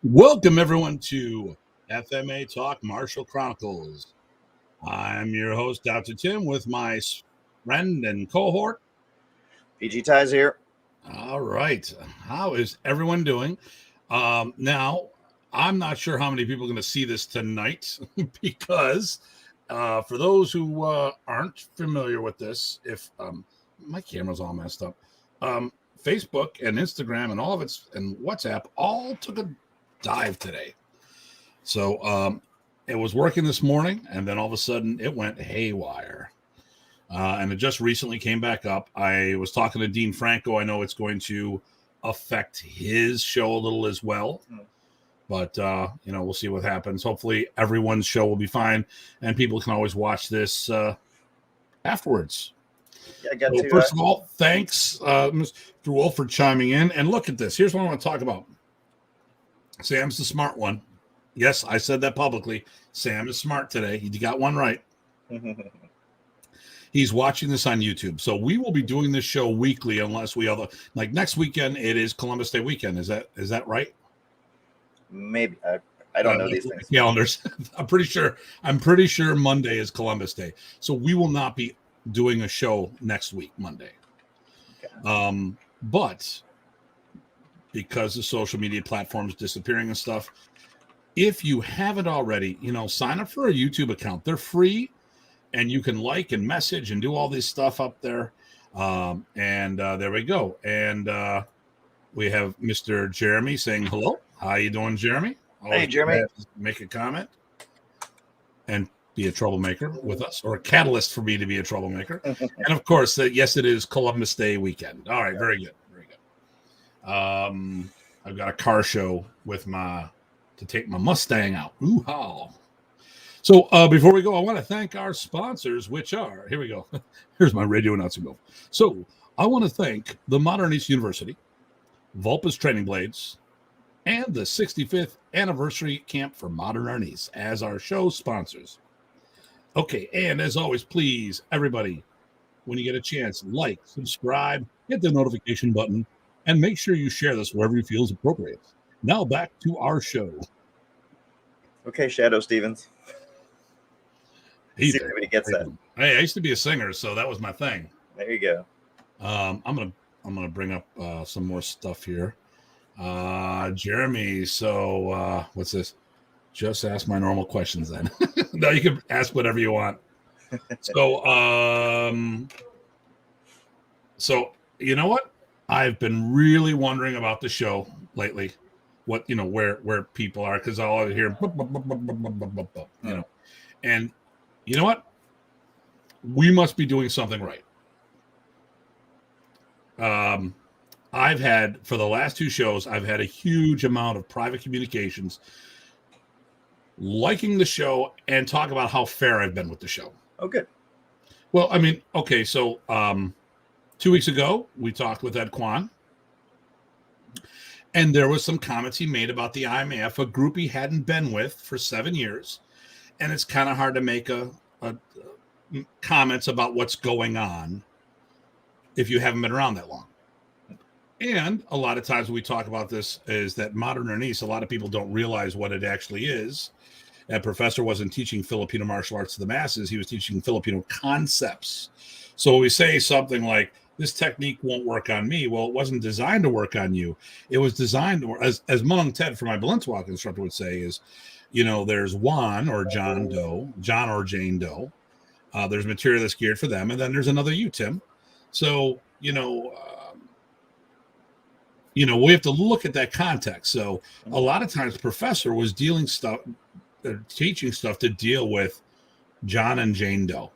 Welcome, everyone, to FMATalk Chronicles. I'm your host, Dr. Tim, with my friend and cohort. PG Ties here. All right. How is everyone doing? Now, I'm not sure how many people are going to see this tonight because for those who aren't familiar with this, if my camera's all messed up, Facebook and Instagram and all of its and WhatsApp all took a dive today. So it was working this morning, and then all of a sudden it went haywire. And it just recently came back up. I was talking to Dean Franco. I know it's going to affect his show a little as well. But, we'll see what happens. Hopefully everyone's show will be fine, and people can always watch this afterwards. Yeah, first of all, thanks, Mr. Wolf, for chiming in. And look at this. Here's what I want to talk about. Sam's the smart one. Yes, I said that publicly. Sam is smart today. He got one right. He's watching this on YouTube. So we will be doing this show weekly unless we like next weekend. It is Columbus Day weekend. Is that right? Maybe. I don't know these things. Calendars. I'm pretty sure Monday is Columbus Day. So we will not be doing a show next week, Monday. Okay. But because the social media platforms disappearing and stuff, if you haven't already, sign up for a YouTube account. They're free, and you can like and message and do all this stuff up there. There we go. And we have Mr. Jeremy saying hello. How you doing, Jeremy? Hey, Jeremy. Make a comment and be a troublemaker with us, or a catalyst for me to be a troublemaker. And of course, yes, it is Columbus Day weekend. All right, very good. I've got a car show to take my Mustang out. Ooh-haw. So before we go, I want to thank our sponsors, which are, here we go. Here's my radio announcer go. So I want to thank the Modern Arnis University, Vulpes Training Blades, and the 65th anniversary camp for Modern Arnis as our show sponsors. Okay, and as always, please, everybody, when you get a chance, like, subscribe, hit the notification button, and make sure you share this wherever you feel is appropriate. Now back to our show. Okay, Shadow Stevens. See if anybody gets that. Hey, I used to be a singer, so that was my thing. There you go. I'm gonna bring up some more stuff here. Jeremy, so what's this? Just ask my normal questions then. No, you can ask whatever you want. So you know what? I've been really wondering about the show lately. What, where people are, because I'll hear, and you know what? We must be doing something right. I've had, for the last two shows, I've had a huge amount of private communications liking the show and talk about how fair I've been with the show. Okay. Well, I mean, okay, so 2 weeks ago, we talked with Ed Kwan, and there was some comments he made about the IMAF, a group he hadn't been with for 7 years, and it's kind of hard to make a comments about what's going on if you haven't been around that long. And a lot of times when we talk about this is that Modern Arnis, a lot of people don't realize what it actually is. That professor wasn't teaching Filipino martial arts to the masses. He was teaching Filipino concepts. So when we say something like, this technique won't work on me, well, it wasn't designed to work on you. It was designed, as Munong Ted from my Balenciaga instructor would say, is, there's Juan or John Doe, John or Jane Doe. There's material that's geared for them. And then there's another you, Tim. So, we have to look at that context. So a lot of times professor was teaching stuff to deal with John and Jane Doe.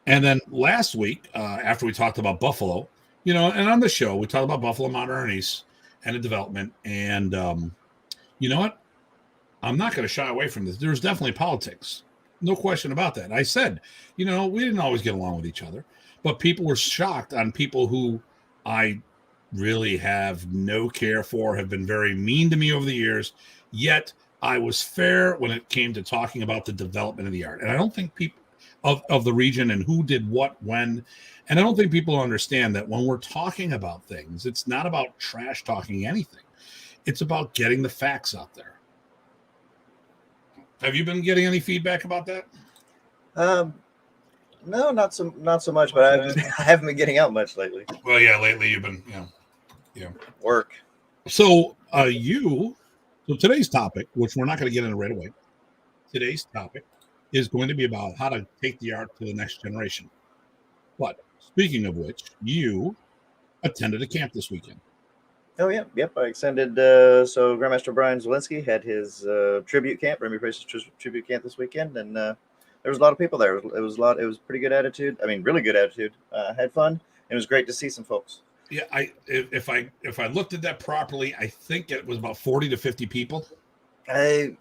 And then last week, after we talked about Buffalo, and on the show, we talked about Buffalo Modern Arnis and the development. And you know what? I'm not going to shy away from this. There's definitely politics. No question about that. I said, we didn't always get along with each other, but people were shocked on people who I really have no care for, have been very mean to me over the years. Yet I was fair when it came to talking about the development of the art. And I don't think people of the region and who did what, when. And I don't think people understand that when we're talking about things, it's not about trash talking anything. It's about getting the facts out there. Have you been getting any feedback about that? No, not so much. But I haven't been getting out much lately. Well, yeah, lately you've been, Work. So so today's topic, which we're not going to get into right away, today's topic is going to be about how to take the art to the next generation. But speaking of which, you attended a camp this weekend. Oh, yeah. Yep. I extended. So Grandmaster Brian Zielinski had his tribute camp, Remy Price's tribute camp this weekend. And there was a lot of people there. It was pretty good attitude. I mean, really good attitude. Had fun. It was great to see some folks. Yeah, if I looked at that properly, I think it was about 40 to 50 people. I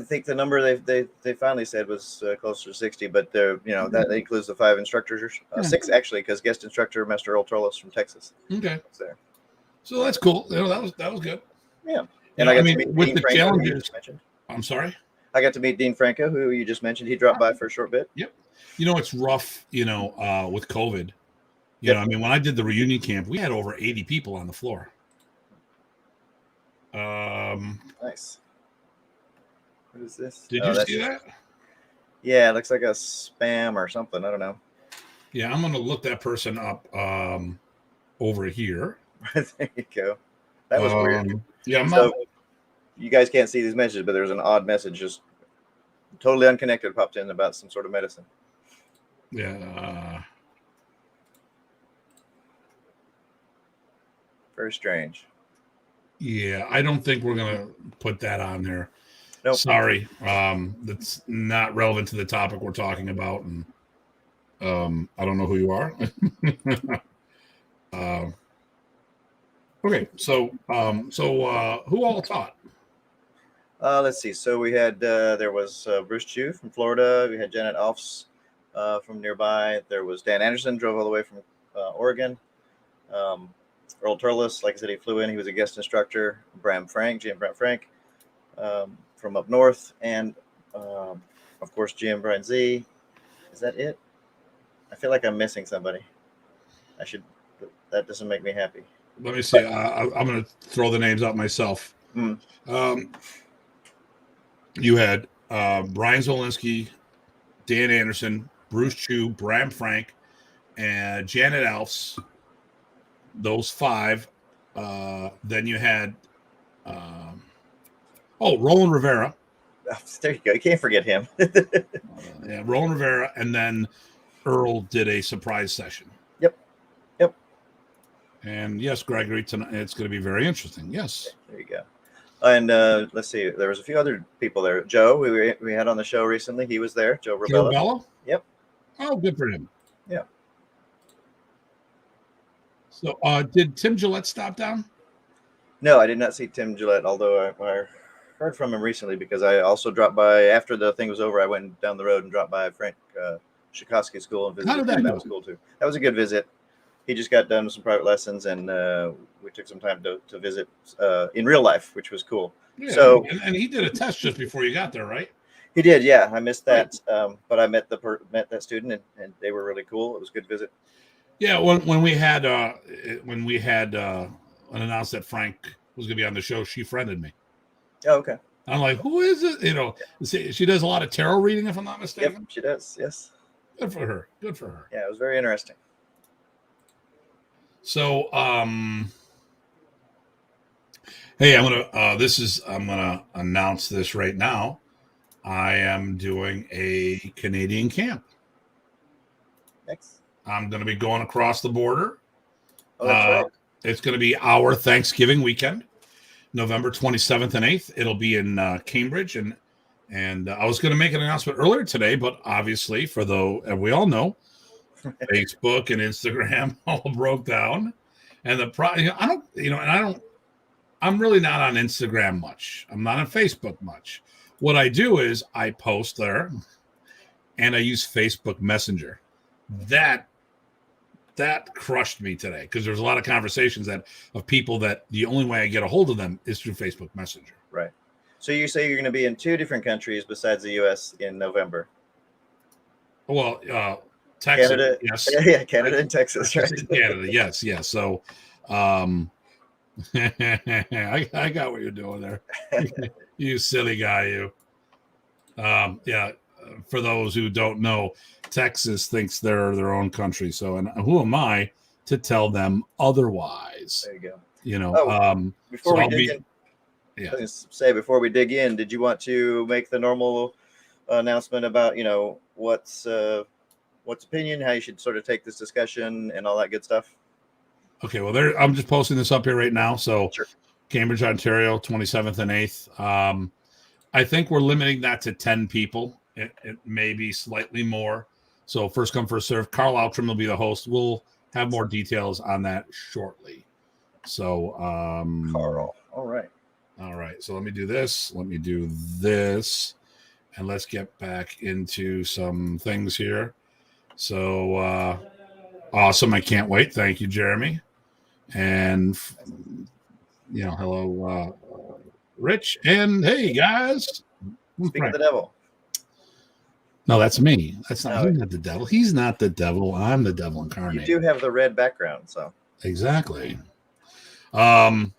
think the number they finally said was closer to 60, but that includes the 5 instructors, 6 actually, because guest instructor Master Earl Turles from Texas. Okay, was there. So that's cool. That was good. Yeah, and I mean, with Dean the Franco, challenges. I'm sorry. I got to meet Dean Franco, who you just mentioned. He dropped by for a short bit. Yep. It's rough. With COVID. I mean, when I did the reunion camp, we had over 80 people on the floor. Nice. What is this? Did you see that? Yeah, it looks like a spam or something. I don't know. Yeah, I'm going to look that person up over here. There you go. That was weird. Yeah, you guys can't see these messages, but there's an odd message just totally unconnected popped in about some sort of medicine. Yeah. Very strange. Yeah, I don't think we're going to put that on there. Nope. Sorry. That's not relevant to the topic we're talking about. And I don't know who you are. Okay, so who all taught? Let's see. So we had there was Bruce Chu from Florida. We had Janet Alfs from nearby. There was Dan Anderson, drove all the way from Oregon. Earl Turles, like I said, he flew in. He was a guest instructor. GM Bram Frank from up north, and of course GM Brian Z. Is that it? I feel like I'm missing somebody. That doesn't make me happy. Let me see. I'm going to throw the names out myself. You had Brian Zielinski, Dan Anderson, Bruce Chu, Bram Frank, and Janet Alfs. Those 5. Then you had Roland Rivera. There you go. You can't forget him. Yeah, Roland Rivera, and then Earl did a surprise session. Yep. And yes, Gregory, tonight it's going to be very interesting. Yes. There you go. And let's see. There was a few other people there. Joe, we had on the show recently. He was there. Joe Rubella. Yep. Oh, good for him. Yeah. So, did Tim Gillette stop down? No, I did not see Tim Gillette, although I heard from him recently because I also dropped by after the thing was over. I went down the road and dropped by Frank Shikowski's school and visited. How did that go? That was cool too. That was a good visit. He just got done with some private lessons, and we took some time to visit in real life, which was cool. Yeah, so, and he did a test just before you got there, right? He did, yeah. I missed that, but I met that student, and they were really cool. It was a good visit. Yeah, when we had announced that Frank was going to be on the show, she friended me. Oh, okay. I'm like, who is it? She does a lot of tarot reading, if I'm not mistaken. Yep, she does. Yes. Good for her. Yeah, it was very interesting. So, hey, I'm gonna announce this right now. I am doing a Canadian camp. Thanks. I'm going to be going across the border. Oh, that's right. It's going to be our Thanksgiving weekend, November 27th and 8th. It'll be in Cambridge, and I was going to make an announcement earlier today, but obviously, and we all know, Facebook and Instagram all broke down, and I'm really not on Instagram much. I'm not on Facebook much. What I do is I post there, and I use Facebook Messenger. That crushed me today because there's a lot of conversations of people that the only way I get a hold of them is through Facebook Messenger. Right. So you say you're going to be in 2 different countries besides the U.S. in November. Well, Texas, Canada, yes. Yeah, Canada and Texas, right? Canada, yes. So, I got what you're doing there. You silly guy, you. Yeah. For those who don't know, Texas thinks they're their own country. So, and who am I to tell them otherwise? There you go. You know. Before So we I'll dig be. in, Yeah. I was gonna say before we dig in, did you want to make the normal announcement about what's opinion, how you should sort of take this discussion, and all that good stuff? Okay. Well, there. I'm just posting this up here right now. So, Sure. Cambridge, Ontario, 27th and 8th. I think we're limiting that to 10 people. It may be slightly more. So first come, first serve. Carl Outram will be the host. We'll have more details on that shortly. So Carl. All right. All right. So let me do this. Let me do this. And let's get back into some things here. So awesome. I can't wait. Thank you, Jeremy. And hello, Rich. And hey, guys. Speak of the devil. No, that's me. That's not. No. He's not the devil. He's not the devil. I'm the devil incarnate. You do have the red background, so exactly. Although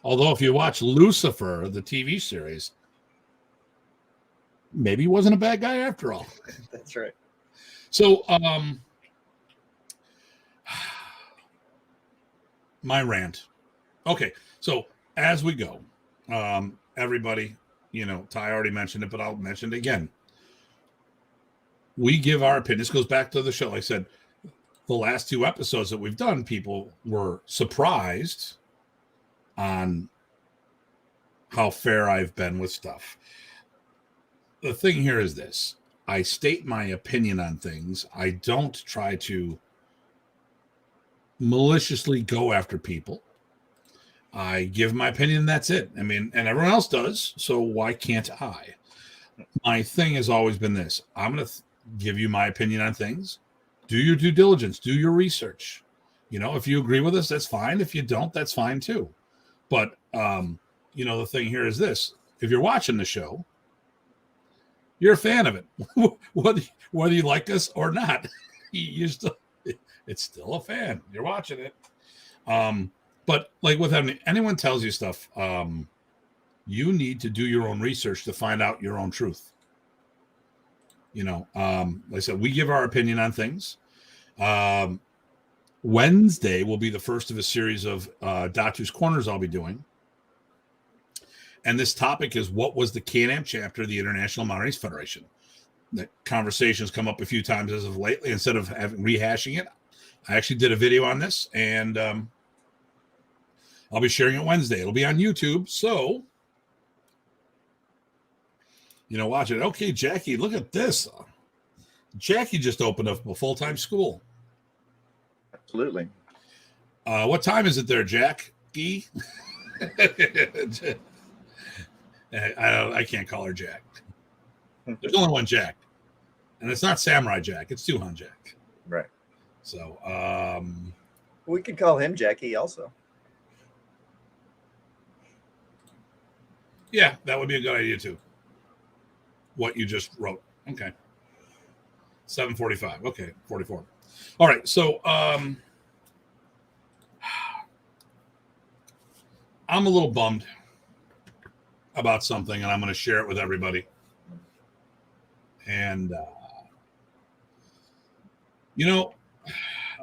if you watch Lucifer, the TV series, maybe he wasn't a bad guy after all. That's right. So, my rant. Okay, so as we go, everybody, Ty already mentioned it, but I'll mention it again. We give our opinion. This goes back to the show. Like I said, the last 2 episodes that we've done, people were surprised on how fair I've been with stuff. The thing here is this. I state my opinion on things. I don't try to maliciously go after people. I give my opinion. That's it. I mean, and everyone else does. So why can't I? My thing has always been this. I'm going to give you my opinion on things. Do your due diligence. Do your research. If you agree with us, that's fine. If you don't, that's fine too. But, the thing here is this. If you're watching the show, you're a fan of it. whether you like us or not, it's still a fan. You're watching it. But like with anyone tells you stuff, you need to do your own research to find out your own truth. Like I said, we give our opinion on things. Wednesday will be the first of a series of Datu's Corners I'll be doing. And this topic is, what was the Can-Am chapter of the International Modern Arnis Federation? The conversation's come up a few times as of lately. Instead of rehashing it, I actually did a video on this, and I'll be sharing it Wednesday. It'll be on YouTube, so watch it. Okay, Jackie, look at this. Jackie just opened up a full-time school. Absolutely. What time is it there, Jackie? I can't call her Jack. There's only one Jack, and it's not Samurai Jack. It's Tuhan Jack. Right. So we could call him Jackie also. Yeah, that would be a good idea too. What you just wrote. Okay. 7:45. Okay, 44. All right. So I'm a little bummed about something, and I'm going to share it with everybody. And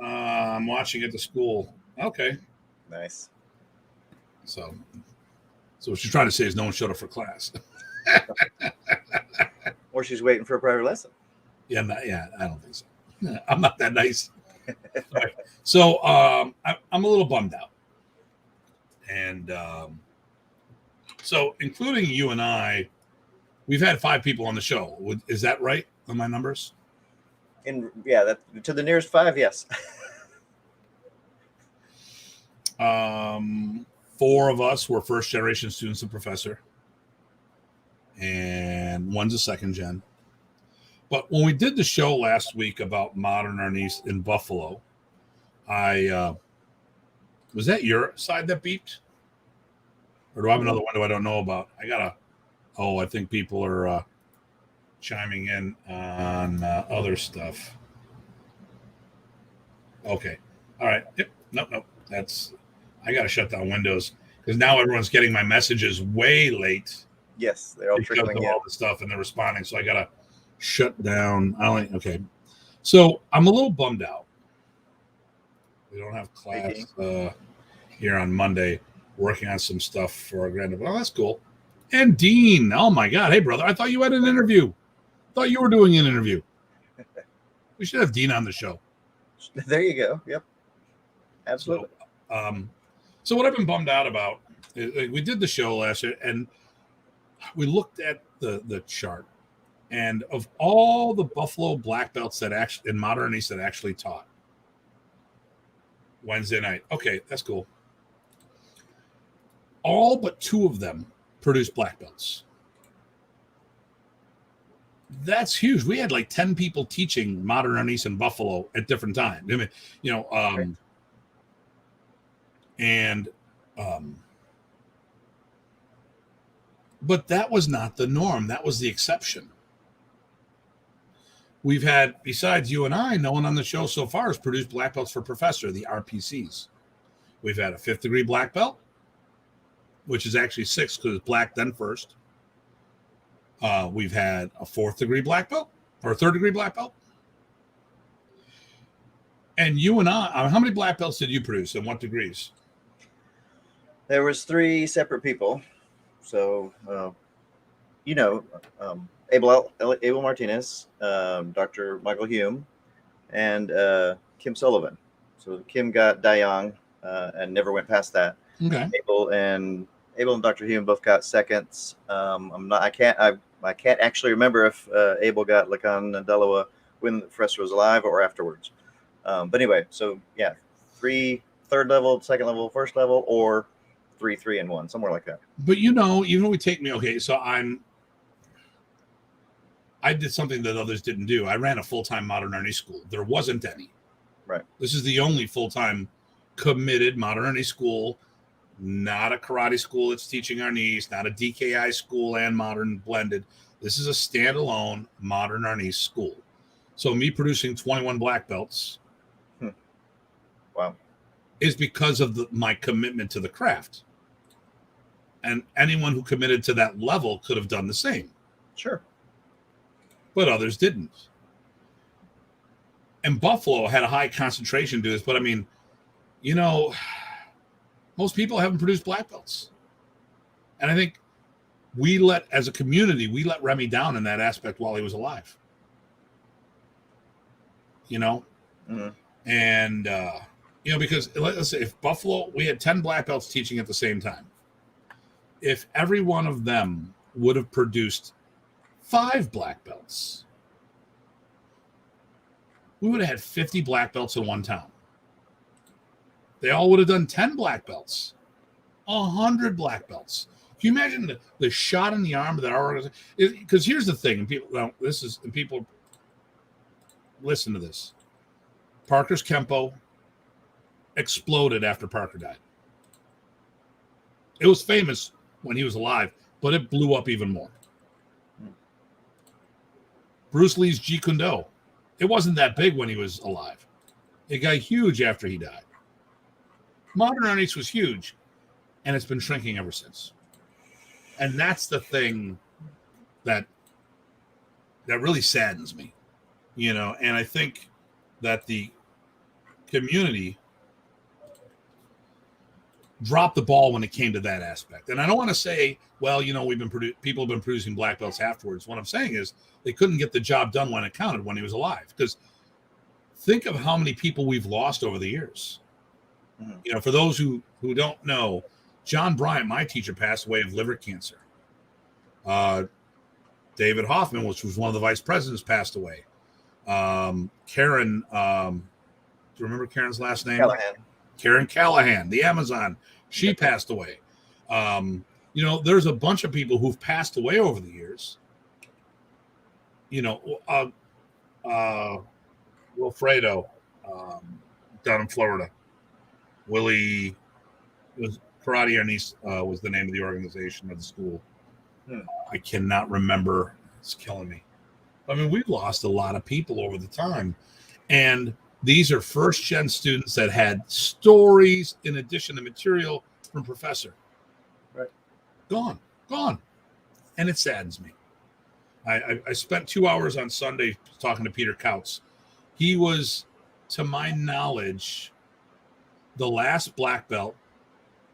I'm watching at the school. Okay. Nice. So what she's trying to say is no one showed up for class. Or she's waiting for a private lesson. Yeah, I don't think so. I'm not that nice. Right. So I'm a little bummed out. And so including you and I, we've had 5 people on the show. Is that right on my numbers? That to the nearest 5, yes. 4 of us were first generation students of Professor, and one's a second gen. But when we did the show last week about Modern Arnis in Buffalo, was that your side that beeped? Or do I have another window I don't know about? I think people are chiming in on other stuff. Okay. All right. Yep. Nope. I got to shut down Windows because now everyone's getting my messages way late. Yes, they're all Because trickling of in. all the stuff and they're responding. So I got to shut down. Okay. So I'm a little bummed out. We don't have class here on Monday, working on some stuff for our grand. Oh, that's cool. And Dean, oh my God, hey brother, I thought you had an interview. Thought you were doing an interview. We should have Dean on the show. There you go. Yep, absolutely. So what I've been bummed out about is, we did the show last year, and we looked at the chart, and of all the Buffalo black belts that actually in Modern Arnis that actually taught Wednesday night, okay, that's cool. All but 2 of them produced black belts. That's huge. We had like 10 people teaching Modern Arnis in Buffalo at different times. I mean, but that was not the norm. That was the exception. We've had, besides you and I, no one on the show so far has produced black belts for Professor, the RPCs. We've had a 5th degree black belt, which is actually 6 because it's black then first. We've had a 4th degree black belt or a 3rd degree black belt. And you and I, how many black belts did you produce and what degrees? There was 3 separate people. So, Abel Martinez, Dr. Michael Hume, and Kim Sullivan. So Kim got Dayang and never went past that. Okay. Abel and Dr. Hume both got seconds. I can't actually remember if Abel got Lacan Delawa when the professor was alive or afterwards. But anyway, so yeah, 3 third level, 2nd level, 1st level, or 3, 3, and 1, somewhere like that. But even we take me, okay, so I did something that others didn't do. I ran a full-time Modern Arnis school. There wasn't any. Right. This is the only full-time committed Modern Arnis school, not a karate school that's teaching Arnis, not a DKI school and modern blended. This is a standalone Modern Arnis school. So me producing 21 black belts wow, is because of my commitment to the craft. And anyone who committed to that level could have done the same. Sure. But others didn't. And Buffalo had a high concentration to this, but I mean, most people haven't produced black belts. And I think as a community, we let Remy down in that aspect while he was alive. Mm-hmm. And, because let's say if Buffalo, we had 10 black belts teaching at the same time. If every one of them would have produced 5 black belts, we would have had 50 black belts in one town. They all would have done 10 black belts, 100 black belts. Can you imagine the shot in the arm of that organization? Because here's the thing, and people listen to this. Parker's Kempo exploded after Parker died. It was famous when he was alive, but it blew up even more. Bruce Lee's Jeet Kune Do. It wasn't that big when he was alive. It got huge after he died. Modern Arnis was huge, and it's been shrinking ever since. And that's the thing that really saddens me, and I think that the community dropped the ball when it came to that aspect. And I don't want to say, well, people have been producing black belts afterwards. What I'm saying is they couldn't get the job done when it counted when he was alive. Because think of how many people we've lost over the years. Mm-hmm. For those who don't know, John Bryant, my teacher, passed away of liver cancer. David Hoffman, which was one of the vice presidents, passed away. Karen, do you remember Karen's last name? Callahan. Karen Callahan, the Amazon, she passed away. There's a bunch of people who've passed away over the years. Wilfredo, down in Florida. Willie was Karate Arnis was the name of the organization of the school. I cannot remember. It's killing me. I mean, we've lost a lot of people over the time. And These are first-gen students that had stories in addition to material from professor. Right. Gone. And it saddens me. I spent 2 hours on Sunday talking to Peter Kautz. He was, to my knowledge, the last black belt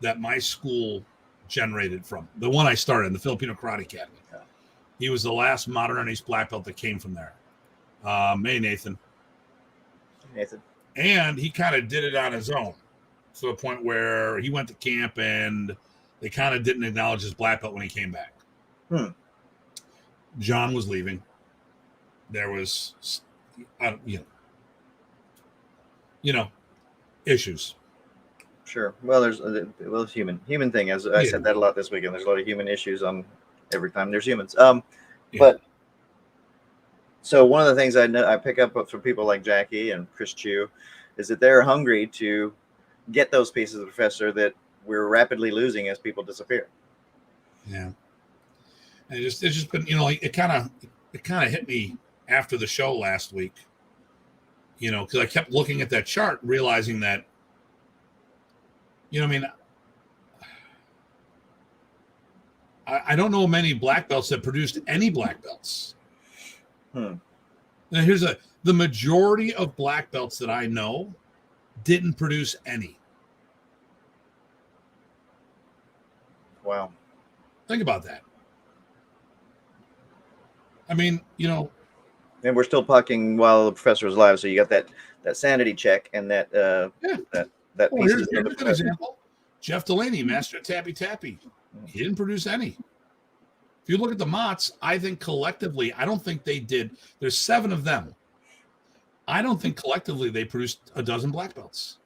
that my school generated from. The one I started in, the Filipino Karate Academy. Yeah. He was the last Modern Arnis black belt that came from there. Hey, Nathan. And he kind of did it on his own to the point where he went to camp and they kind of didn't acknowledge his black belt when he came back. John was leaving. There was, issues. Sure. Well, it's human thing. As I said that a lot this weekend. There's a lot of human issues on every time there's humans. But so one of the things I pick up from people like Jackie and Chris Chu is that they're hungry to get those pieces of professor that we're rapidly losing as people disappear. Yeah. And it's just been, it kind of hit me after the show last week, because I kept looking at that chart, realizing that, I don't know many black belts that produced any black belts. Now the majority of black belts that I know didn't produce any. Wow. Think about that. And we're still talking while the professor is alive. So you got that sanity check and that piece of here's a good example. Jeff Delaney, master of Tappy Tappy. He didn't produce any. If you look at the Mots, I think collectively, I don't think they did. There's 7 of them. I don't think collectively they produced a dozen black belts.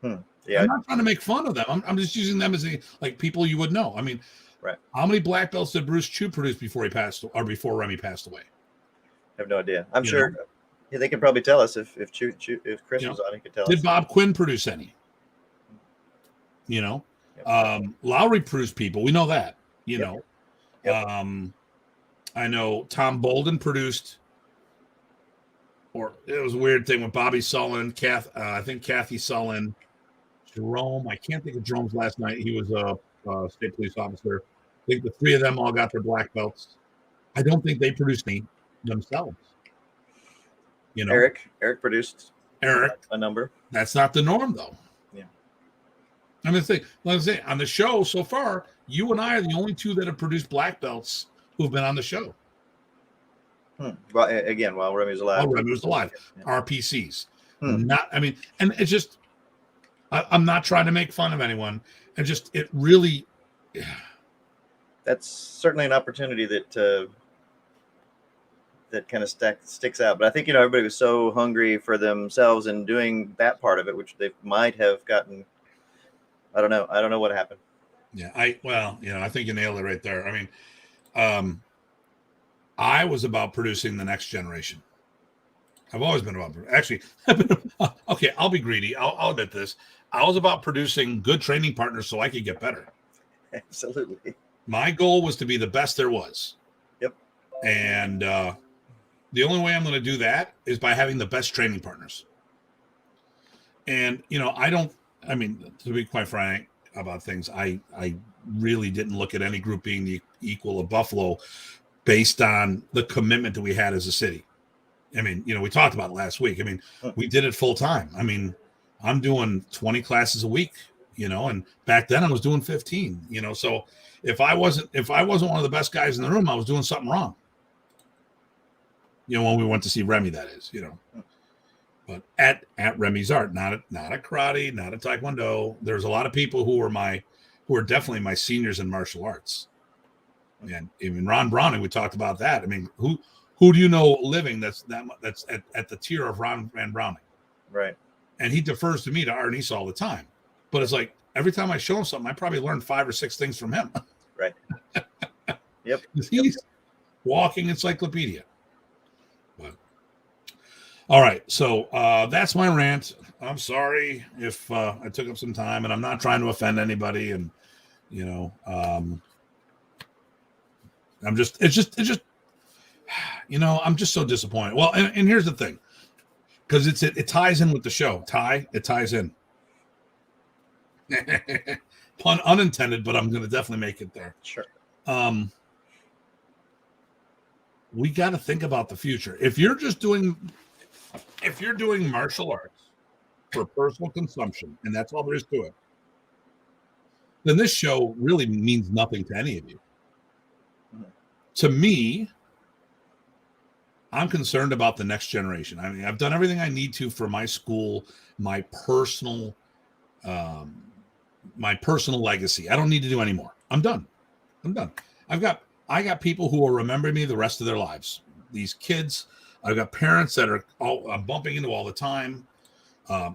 Yeah. I'm not trying to make fun of them. I'm just using them as people you would know. Right. How many black belts did Bruce Chu produce before before Remy passed away? I have no idea. I'm sure they could probably tell us if Chris was on, he could tell us. Did Bob Quinn produce any? Lowry produced people. We know that. Yep. I know Tom Bolden produced, or it was a weird thing with Bobby Sullen, I think Kathy Sullen, Jerome. I can't think of Jerome's last night. He was a state police officer. I think the 3 of them all got their black belts. I don't think they produced any themselves. Eric produced a number. That's not the norm, though. Yeah. Let's say on the show so far, you and I are the only 2 that have produced black belts who've been on the show. Well, again, while Remy was alive. RPCs. And it's just, I'm not trying to make fun of anyone. And just, it really. That's certainly an opportunity that kind of sticks out. But I think, everybody was so hungry for themselves and doing that part of it, which they might have gotten. I don't know what happened. Yeah, I think you nailed it right there. I was about producing the next generation. I've always been about, actually, okay, I'll be greedy. I'll admit this. I was about producing good training partners so I could get better. Absolutely. My goal was to be the best there was. Yep. And the only way I'm going to do that is by having the best training partners. And, to be quite frank about things, I really didn't look at any group being the equal of Buffalo based on the commitment that we had as a city. We talked about it last week. We did it full time. I'm doing 20 classes a week, and back then I was doing 15, so if I wasn't one of the best guys in the room, I was doing something wrong. When we went to see Remy, that is, but at Remy's Art, not at karate, not at Taekwondo. There's a lot of people who are definitely my seniors in martial arts. And even Ron Browning, we talked about that. Who do you know living that's at the tier of Ron Van Browning? Right. And he defers to me to Arnis all the time. But it's like every time I show him something, I probably learned 5 or 6 things from him. Right. Yep. He's walking encyclopedia. But all right, so that's my rant. I'm sorry if I took up some time, and I'm not trying to offend anybody. And I'm just I'm just so disappointed. Well, and here's the thing. because it ties in with the show. It ties in. Pun unintended, but I'm going to definitely make it there. Sure. We got to think about the future. If you're doing martial arts for personal consumption, and that's all there is to it, then this show really means nothing to any of you. To me, I'm concerned about the next generation. I mean, I've done everything I need to for my school, my personal legacy. I don't need to do any more. I'm done. I got people who will remember me the rest of their lives. These kids, I've got parents that are I'm bumping into all the time,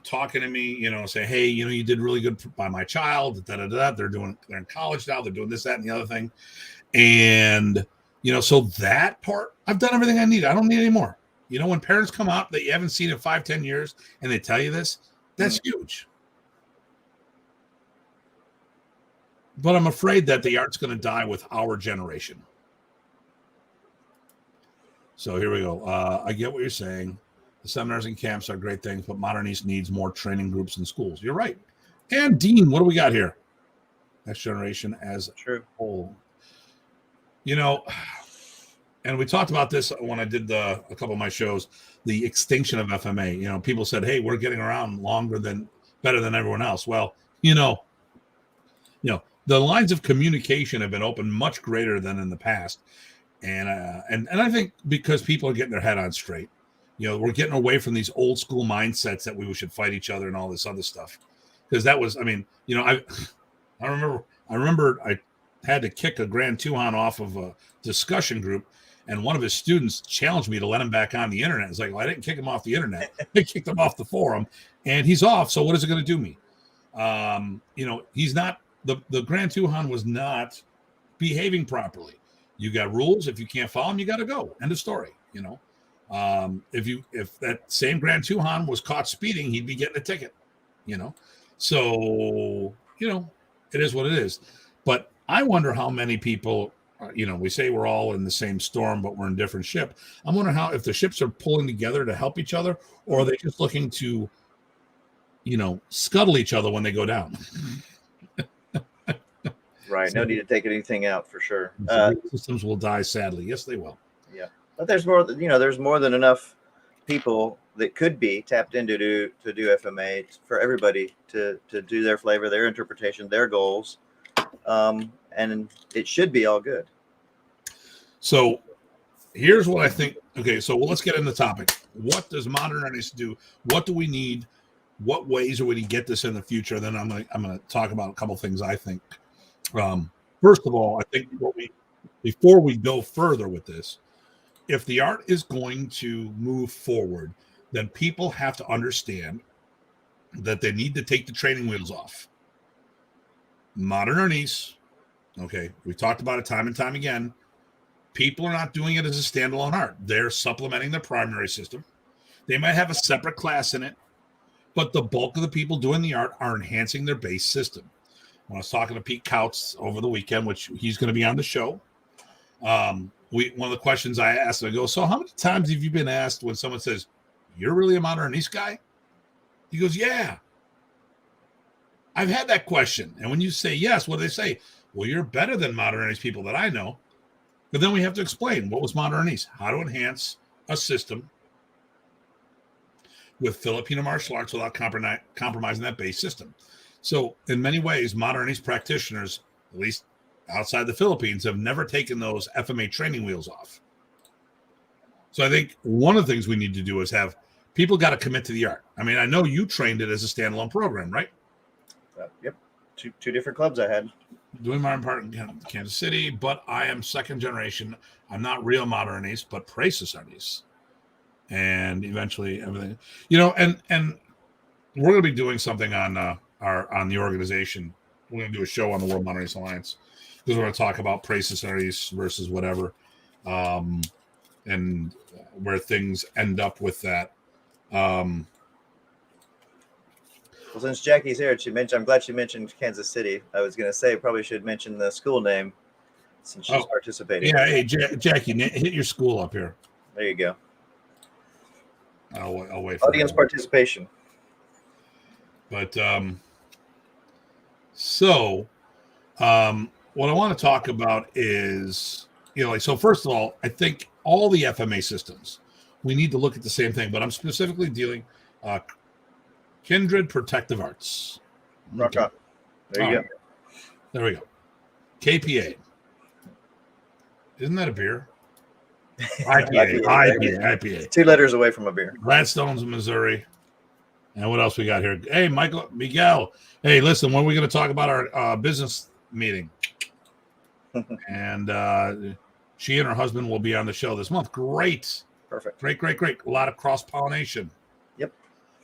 talking to me, say, hey, you did really good by my child. They're in college now. They're doing this, that, and the other thing. And, so that part, I've done everything I need. I don't need any more. When parents come up that you haven't seen in 5-10 years and they tell you this, that's huge. But I'm afraid that the art's going to die with our generation. So here we go. I get what you're saying. The seminars and camps are great things, but Modern East needs more training groups in schools. You're right. And Dean, what do we got here? Next generation as a whole. And we talked about this when I did a couple of my shows, the extinction of FMA. People said, hey, we're getting around better than everyone else. Well, the lines of communication have been opened much greater than in the past. And I think because people are getting their head on straight, we're getting away from these old school mindsets that we should fight each other and all this other stuff. Because that was, I remember I had to kick a Grand Tuhan off of a discussion group, and one of his students challenged me to let him back on the internet. It's like, well, I didn't kick him off the internet. I kicked him off the forum, and he's off. So what is it going to do me? He's not, the Grand Tuhan was not behaving properly. You got rules. If you can't follow them, you got to go. End of story. If that same Grand Tuhan was caught speeding, he'd be getting a ticket. So it is what it is. But I wonder how many people, we say we're all in the same storm, but we're in different ship. I'm wondering if the ships are pulling together to help each other, or are they just looking to, scuttle each other when they go down? Right. No need to take anything out for sure. Systems will die, sadly. Yes, they will. Yeah. But there's more than enough people that could be tapped into to do FMA for everybody to do their flavor, their interpretation, their goals. And it should be all good. So here's what I think. Okay, so let's get into the topic. What does Modern Arnis do? What do we need? What ways are we to get this in the future? Then I'm gonna talk about a couple things I think. First of all, I think before we go further with this, if the art is going to move forward, then people have to understand that they need to take the training wheels off. Modern Arnis, okay, we talked about it time and time again. People are not doing it as a standalone art. They're supplementing their primary system. They might have a separate class in it, but the bulk of the people doing the art are enhancing their base system. When I was talking to Pete Couts over the weekend, which he's going to be on the show, one of the questions I asked, I go, so how many times have you been asked when someone says, you're really a Modern Arnis guy? He goes, yeah. I've had that question. And when you say yes, what do they say? Well, you're better than Modern Arnis people that I know. But then we have to explain what was Modern Arnis, how to enhance a system with Filipino martial arts without compromising that base system. So in many ways, Modern Arnis practitioners, at least outside the Philippines, have never taken those FMA training wheels off. So I think one of the things we need to do is have people got to commit to the art. I mean, I know you trained it as a standalone program, right? Yep. Two different clubs I had. Doing my part in Kansas City, but I am second generation. I'm not real Modern Arnis, but Praesis Arnis. And eventually everything, and we're going to be doing something on the organization. We're going to do a show on the World Modern Arnis Alliance because we're going to talk about Praesis Arnis versus whatever, and where things end up with that. Well, since Jackie's here, I'm glad she mentioned Kansas City. I was going to say probably should mention the school name since she's participating. Yeah, hey, Jackie, hit your school up here. There you go. I'll wait for Audience participation. But so what I want to talk about is, so first of all, I think all the FMA systems, we need to look at the same thing, but I'm specifically dealing Kindred Protective Arts. Rock on. There you go. There we go. KPA. Isn't that a beer? IPA. 2 letters away from a beer. Gladstone's, Missouri. And what else we got here? Hey, Miguel. Hey, listen, when are we going to talk about our business meeting? And she and her husband will be on the show this month. Great. Perfect. Great. A lot of cross-pollination. Yep.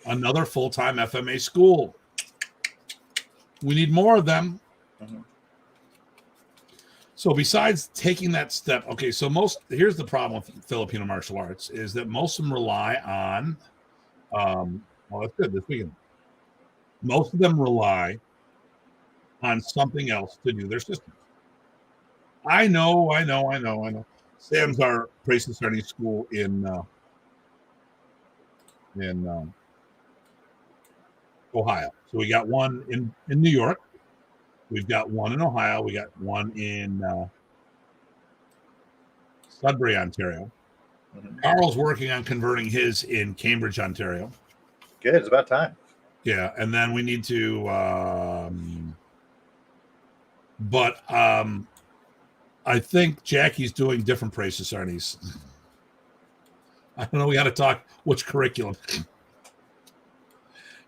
Another full-time FMA school. We need more of them. Mm-hmm. So besides taking that step, okay, so here's the problem with Filipino martial arts is that most of them rely on, well, that's good this weekend. Most of them rely on something else to do their system. I know. Sam's our Praise and Study school in Ohio. So we got one in New York. We've got one in Ohio. We got one in Sudbury, Ontario. Mm-hmm. Carl's working on converting his in Cambridge, Ontario. Good. It's about time. Yeah. And then we need to, I think Jackie's doing different Praise Arnis. I don't know. We got to talk which curriculum.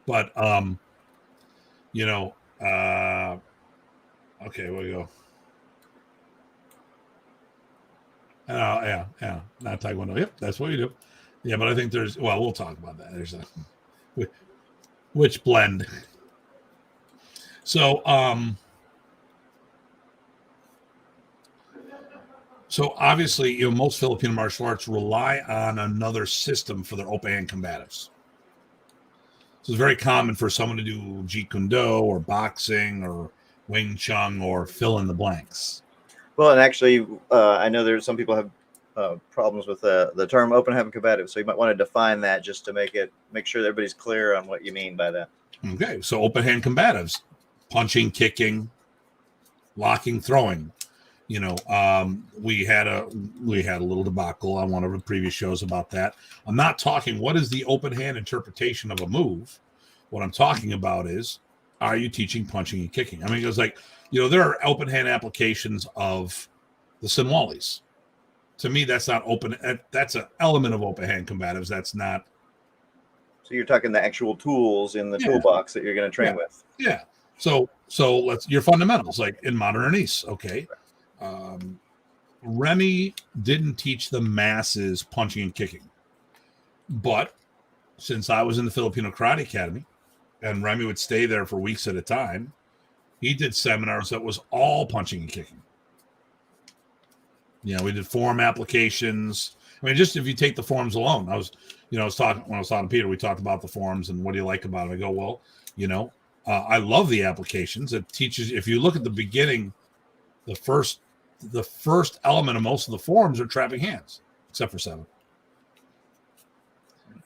But, okay, we'll go. Yeah. Not Taekwondo. Yep, that's what you do. Yeah, but I think we'll talk about that. There's which blend. So obviously, most Filipino martial arts rely on another system for their open hand combatives. So it's very common for someone to do Jeet Kune Do or boxing or Wing Chun or fill in the blanks. Well, and actually, I know there's some people have problems with the term open hand combative, so you might want to define that just to make sure everybody's clear on what you mean by that. Okay, so open hand combatives, punching, kicking, locking, throwing. We had a little debacle on one of the previous shows about that. I'm not talking what is the open hand interpretation of a move. What I'm talking about is, are you teaching punching and kicking? I mean, it was like, there are open hand applications of the Sinwalis. To me, that's not open. That's an element of open hand combatives. That's not. So you're talking the actual tools in the toolbox that you're going to train with. Yeah. So your fundamentals, like in Modern Arnis, okay. Remy didn't teach the masses punching and kicking, but since I was in the Filipino Karate Academy and Remy would stay there for weeks at a time, he did seminars that was all punching and kicking. We did form applications. I mean, just if you take the forms alone, when I was talking to Peter, we talked about the forms and what do you like about it? I go, well, I love the applications. It teaches, if you look at the beginning, the first element of most of the forms are trapping hands, except for 7.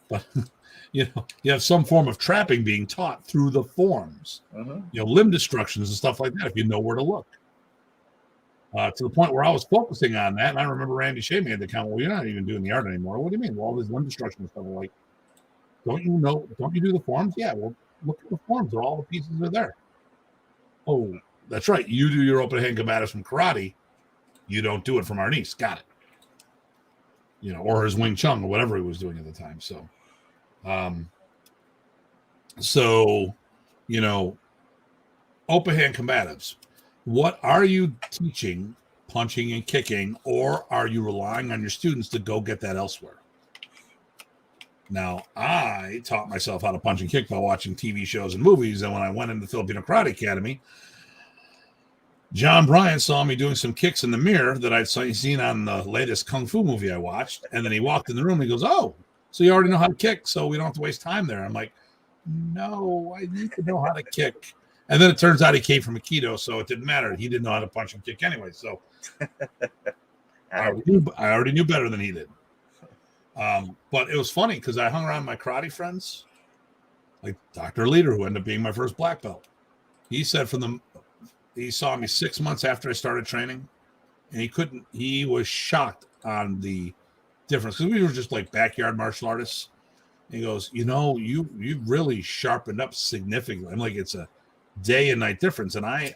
But you have some form of trapping being taught through the forms. Mm-hmm. Limb destructions and stuff like that. If you know where to look, to the point where I was focusing on that, and I remember Randy Shea made the comment, "Well, you're not even doing the art anymore. What do you mean? Well, all this limb destruction stuff." I'm like, don't you do the forms? Yeah. Well, look at the forms. All the pieces are there. Oh, that's right. You do your open hand combatives from karate. You don't do it from Arnis. Got it. Or his Wing Chun or whatever he was doing at the time. So, open hand combatives. What are you teaching punching and kicking, or are you relying on your students to go get that elsewhere? Now, I taught myself how to punch and kick by watching TV shows and movies. And when I went into the Filipino Karate Academy, John Bryan saw me doing some kicks in the mirror that I'd seen on the latest Kung Fu movie I watched. And then he walked in the room and he goes, "Oh, so you already know how to kick, so we don't have to waste time there." I'm like, "No, I need to know how to kick." And then it turns out he came from Aikido, so it didn't matter. He didn't know how to punch and kick anyway. So I already knew better than he did. But it was funny because I hung around my karate friends, like Dr. Leader, who ended up being my first black belt. He said he saw me 6 months after I started training, and he was shocked on the difference because we were just like backyard martial artists. And he goes, you really sharpened up significantly. I'm like, it's a day and night difference. And I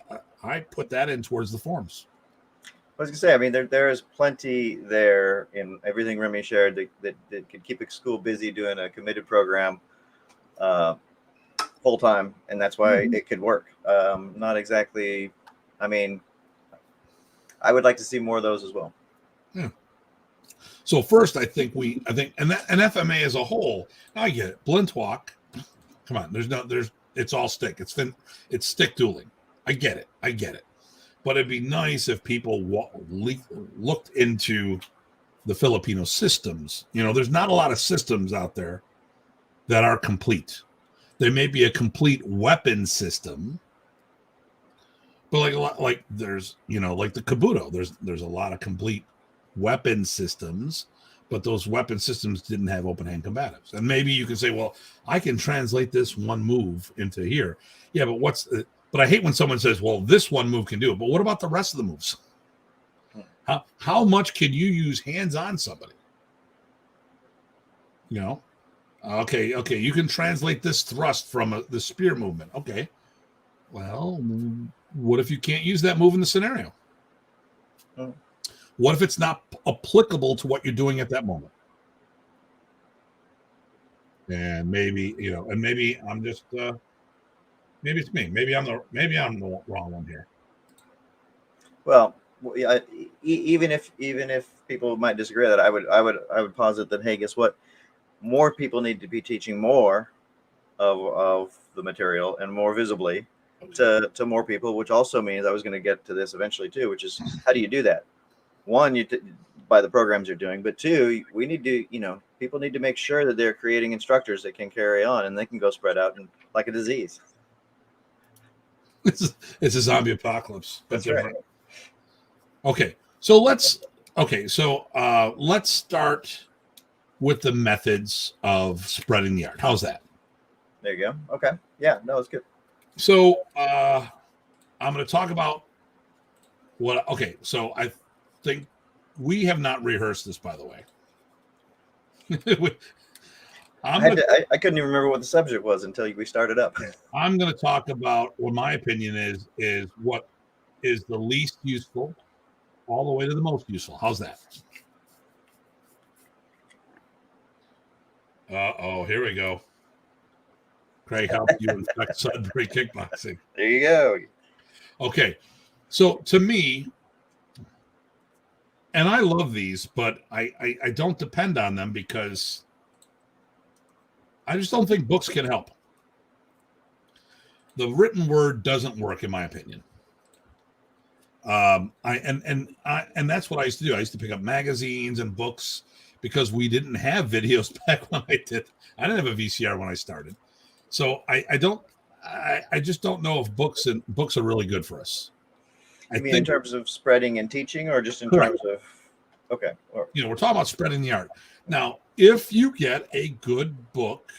put that in towards the forms. I was gonna say, I mean, there is plenty there in everything Remy shared that could keep a school busy doing a committed program full time, and that's why it could work. Not exactly. I mean, I would like to see more of those as well. Yeah. So first, I think and FMA as a whole. Now I get it. Blint walk. Come on, it's all stick. It's stick dueling. I get it. But it'd be nice if people looked into the Filipino systems. There's not a lot of systems out there that are complete. There may be a complete weapon system, but there's like the Kabuto. There's a lot of complete weapon systems, but those weapon systems didn't have open hand combatives. And maybe you can say, well, I can translate this one move into here. Yeah, but I hate when someone says, well, this one move can do it, but what about the rest of the moves? How much can you use hands on somebody? Okay, you can translate this thrust from the spear movement. Okay, well, what if you can't use that move in the scenario? What if it's not applicable to what you're doing at that moment? And maybe I'm just maybe it's me. Maybe I'm the wrong one here. Well, even if people might disagree with that, I would posit that, hey, guess what? More people need to be teaching more of the material and more visibly to more people, which also means I was going to get to this eventually too, which is how do you do that? One, by the programs you're doing, but two, we need to, people need to make sure that they're creating instructors that can carry on and they can go spread out and like a disease. It's a zombie apocalypse. That's right. Okay, so let's start with the methods of spreading the art. How's that? There you go. Okay. Yeah, no, it's good. So I'm going to talk about so I think we have not rehearsed this, by the way. I couldn't even remember what the subject was until we started up. I'm going to talk about what my opinion is what is the least useful all the way to the most useful. How's that? Here we go. Craig helped you infect Sudbury kickboxing. There you go. Okay. So to me, and I love these, but I don't depend on them because I just don't think books can help. The written word doesn't work, in my opinion. And that's what I used to do. I used to pick up magazines and books because we didn't have videos back when I did. I didn't have a VCR when I started, so I just don't know if books are really good for us. I mean, in terms of spreading and teaching, or just in terms of okay, we're talking about spreading the art. Now, if you get a good book,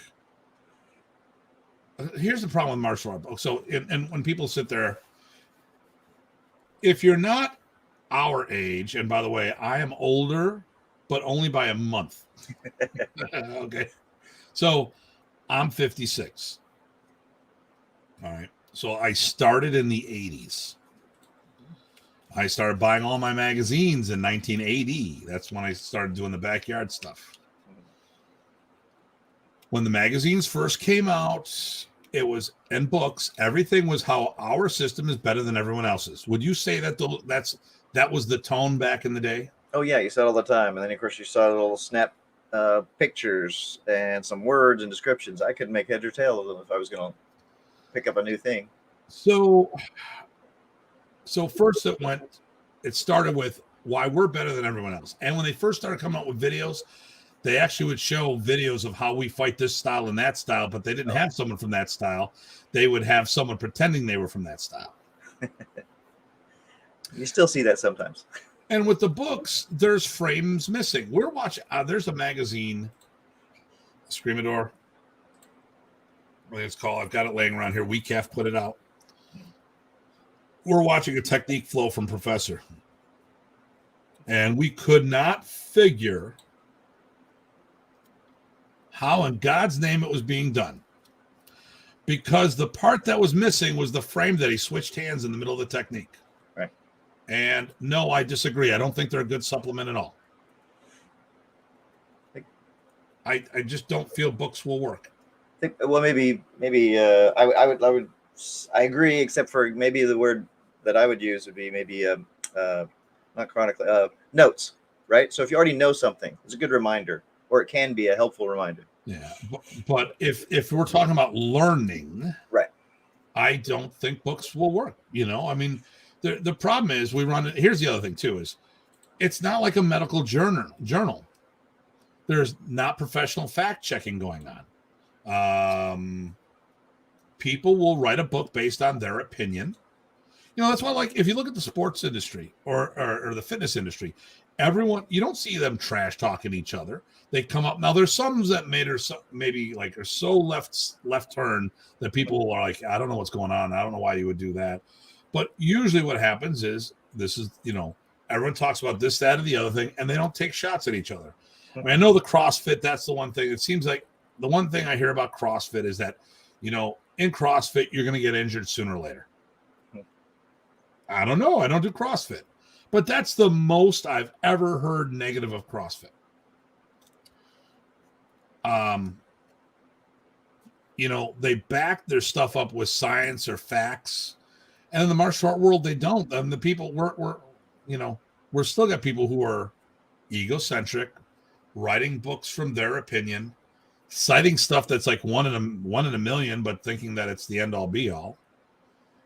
here's the problem with martial art books. So, and when people sit there, if you're not our age, and by the way, I am older, but only by a month. Okay. So I'm 56. All right. So I started in the 80s. I started buying all my magazines in 1980. That's when I started doing the backyard stuff. When the magazines first came out, and books, everything was how our system is better than everyone else's. Would you say that that was the tone back in the day? Oh yeah, you saw it all the time. And then of course you saw the little snap pictures and some words and descriptions. I couldn't make heads or tail of them if I was going to pick up a new thing. So first it started with why we're better than everyone else. And when they first started coming out with videos, they actually would show videos of how we fight this style and that style, but they didn't have someone from that style. They would have someone pretending they were from that style. You still see that sometimes. And with the books, there's frames missing. We're watching. There's a magazine, Screamador. I think it's called. I've got it laying around here. WeCaf put it out. We're watching a technique flow from Professor, and we could not figure how in God's name it was being done, because the part that was missing was the frame that he switched hands in the middle of the technique. Right. And no, I disagree. I don't think they're a good supplement at all. I just don't feel books will work. Well, maybe I agree, except for maybe the word that I would use would be maybe not chronicle, notes, right? So if you already know something, it's a good reminder, or it can be a helpful reminder. Yeah, but if we're talking about learning, right, I don't think books will work. I mean, the problem is we run it. Here's the other thing too: is it's not like a medical journal. There's not professional fact checking going on. People will write a book based on their opinion. That's why, like, if you look at the sports industry or the fitness industry, everyone, you don't see them trash talking each other. They come up. Now, there's some that maybe like are so left turn that people are like, I don't know what's going on. I don't know why you would do that. But usually what happens is everyone talks about this, that, and the other thing, and they don't take shots at each other. I mean, I know the CrossFit, that's the one thing. It seems like the one thing I hear about CrossFit is that, in CrossFit, you're going to get injured sooner or later. I don't know. I don't do CrossFit. But that's the most I've ever heard negative of CrossFit. They back their stuff up with science or facts. And in the martial art world, they don't. And the people, we're still got people who are egocentric, writing books from their opinion, citing stuff that's like one in a million, but thinking that it's the end all be all,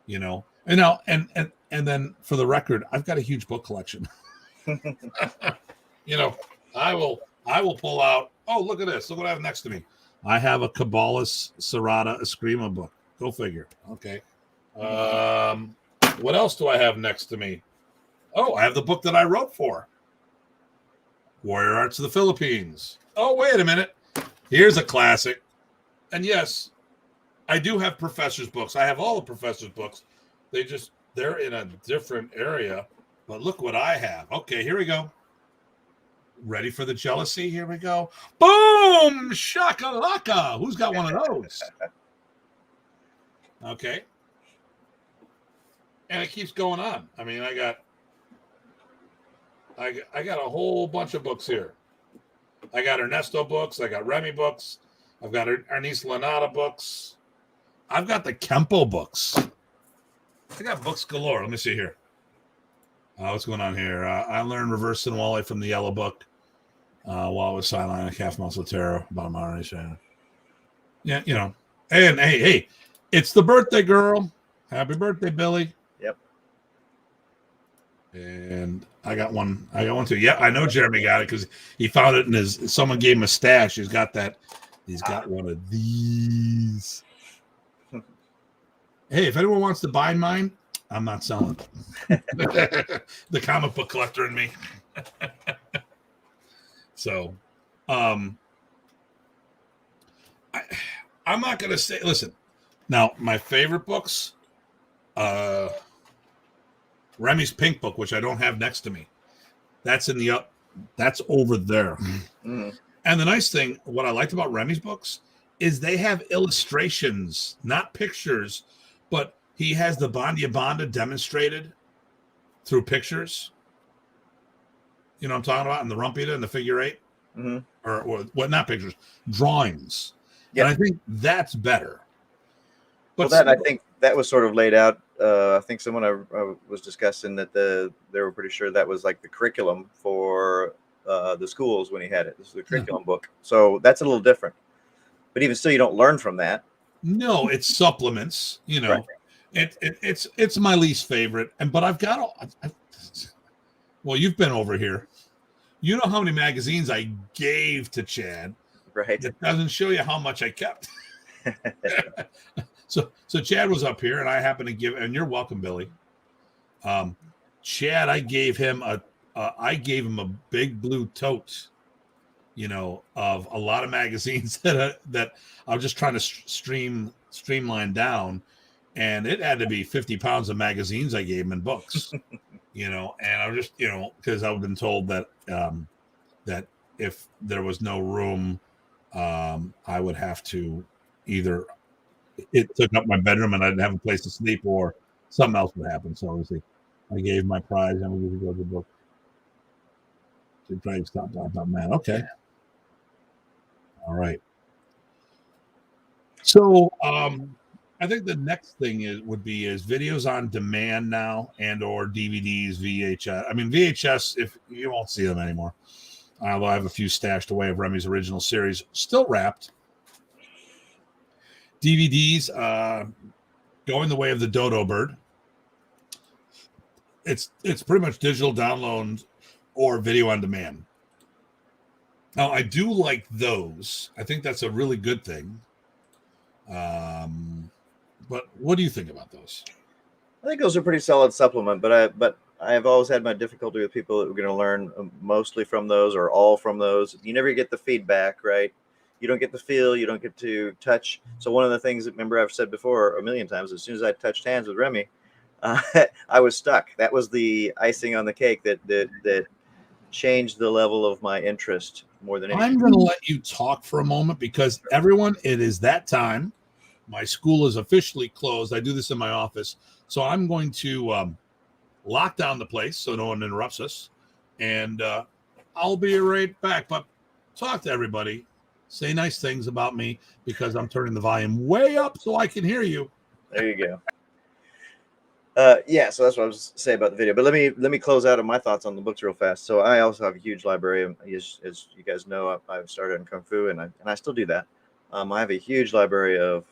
And now, and then for the record, I've got a huge book collection. I will pull out. Oh, look at this! Look what I have next to me. I have a Kabbalist Serrata Eskrima book. Go figure. Okay. What else do I have next to me? Oh, I have the book that I wrote for Warrior Arts of the Philippines. Oh, wait a minute. Here's a classic. And yes, I do have professors' books. I have all the professors' books. They're in a different area. But look what I have. Okay, here we go. Ready for the jealousy? Here we go. Boom! Shakalaka! Who's got one of those? Okay. And it keeps going on. I mean, I got a whole bunch of books here. I got Ernesto books. I got Remy books. I've got Arnis Lanata books. I've got the Kempo books. I got books galore. Let me see here. What's going on here? I learned reverse Sinwale from the Yellow Book while I was sideline a calf muscle tear about Modern Arnis. Yeah, And hey, it's the birthday girl. Happy birthday, Billy. Yep. And I got one too. Yeah, I know Jeremy got it because he found it in someone gave him a stash. He's got one of these. Hey, if anyone wants to buy mine, I'm not selling. The comic book collector in me. So, I'm not going to say, listen, now my favorite books, Remy's Pink book, which I don't have next to me. That's that's over there. Mm-hmm. And the nice thing, what I liked about Remy's books is they have illustrations, not pictures, but he has the Bandya Bandha demonstrated through pictures. You know what I'm talking about? And the Rumpita and the figure eight. Mm-hmm. Or what, not pictures, drawings. Yep. And I think that's better. But I think that was sort of laid out. I think someone I was discussing that they were pretty sure that was like the curriculum for the schools when he had it. This is the curriculum book. So that's a little different. But even still, you don't learn from that. No, it's supplements. Right. It's my least favorite. But I've got well, you've been over here. You know how many magazines I gave to Chad. Right. It doesn't show you how much I kept. So Chad was up here, and I happened to give, and you're welcome, Billy. Chad, I gave him I gave him a big blue tote, of a lot of magazines that I was just trying to streamline down, and it had to be 50 pounds of magazines I gave him in books, and I was just, because I've been told that that if there was no room, I would have to either it took up my bedroom and I didn't have a place to sleep, or something else would happen. So obviously, I gave my prize and we could go to the book. So try to stop. I thought, man, okay, all right. So I think the next thing would be videos on demand now, and or DVDs, VHS. I mean VHS, if you won't see them anymore. Although I have a few stashed away of Remy's original series, still wrapped. DVDs, going the way of the dodo bird. It's pretty much digital download or video on demand. Now, I do like those. I think that's a really good thing. But what do you think about those? I think those are pretty solid supplement, but I have always had my difficulty with people that are going to learn mostly from those or all from those. You never get the feedback, right? You don't get the feel, you don't get to touch. So one of the things that, remember, I've said before a million times, as soon as I touched hands with Remy, I was stuck. That was the icing on the cake that changed the level of my interest more than anything. I'm going to let you talk for a moment because everyone, it is that time. My school is officially closed. I do this in my office. So I'm going to lock down the place so no one interrupts us. And I'll be right back. But talk to everybody. Say nice things about me because I'm turning the volume way up so I can hear you. There you go. Yeah, so that's what I was saying about the video. But let me close out on my thoughts on the books real fast. So I also have a huge library. As you guys know, I've started in Kung Fu, and I still do that. I have a huge library of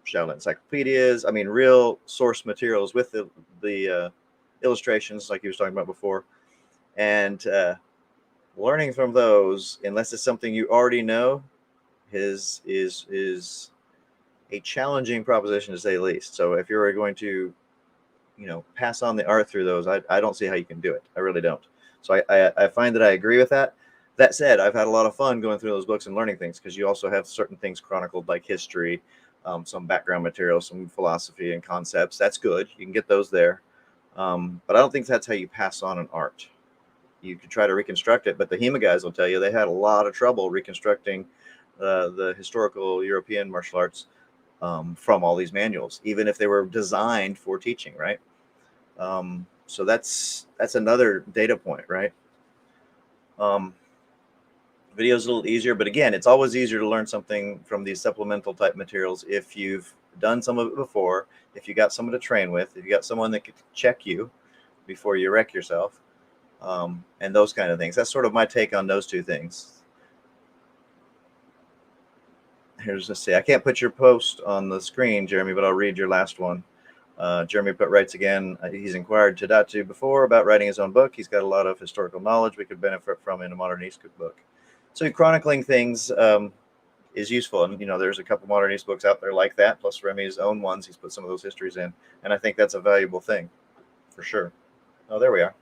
Shaolin encyclopedias. I mean, real source materials with the illustrations, like you was talking about before, and learning from those, unless it's something you already know, is a challenging proposition to say the least. So if you're going to pass on the art through those, I don't see how you can do it. I really don't. So I find that I agree with that. That said, I've had a lot of fun going through those books and learning things because you also have certain things chronicled like history, some background material, some philosophy and concepts. That's good. You can get those there. But I don't think that's how you pass on an art. You could try to reconstruct it, but the HEMA guys will tell you they had a lot of trouble reconstructing the historical European martial arts from all these manuals, even if they were designed for teaching, right? So that's another data point, right? Video is a little easier, but again, it's always easier to learn something from these supplemental type materials if you've done some of it before, if you got someone to train with, if you got someone that could check you before you wreck yourself, and those kind of things. That's sort of my take on those two things. Let's see. I can't put your post on the screen, Jeremy, but I'll read your last one. Jeremy writes again, he's inquired to Datu before about writing his own book. He's got a lot of historical knowledge we could benefit from in a Modern Arnis book. So chronicling things is useful. And, there's a couple Modern Arnis books out there like that, plus Remy's own ones. He's put some of those histories in. And I think that's a valuable thing for sure. Oh, there we are.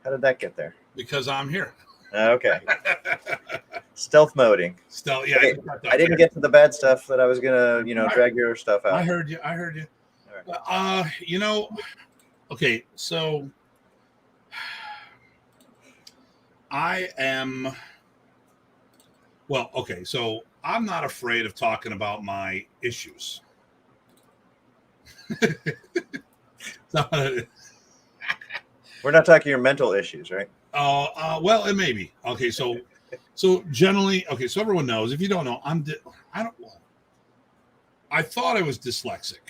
How did that get there? Because I'm here. Okay. Stealth moding. Stealth, yeah. Okay. I didn't get to the bad stuff that I was gonna, drag your stuff out. I heard you. All right. Okay, so I am. Well, okay, so I'm not afraid of talking about my issues. We're not talking your mental issues, right? Well, it may be. Okay, so generally, so everyone knows. If you don't know, I thought I was dyslexic.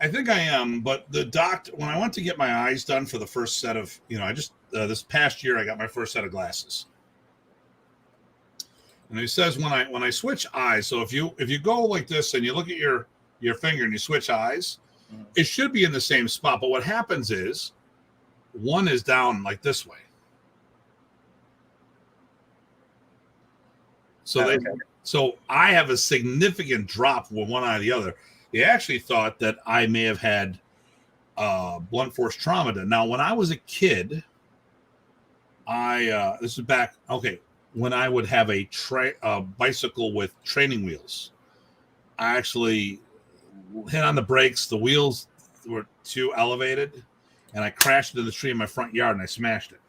I think I am, but the doctor, when I went to get my eyes done for the first set of, I just this past year I got my first set of glasses, and he says when I switch eyes, so if you go like this and you look at your finger and you switch eyes, it should be in the same spot. But what happens is one is down like this way. So so I have a significant drop with one eye or the other. They actually thought that I may have had blunt force trauma did. Now, when I was a kid, this is back, okay, when I would have a bicycle with training wheels. I actually hit on the brakes. The wheels were too elevated, and I crashed into the tree in my front yard, and I smashed it.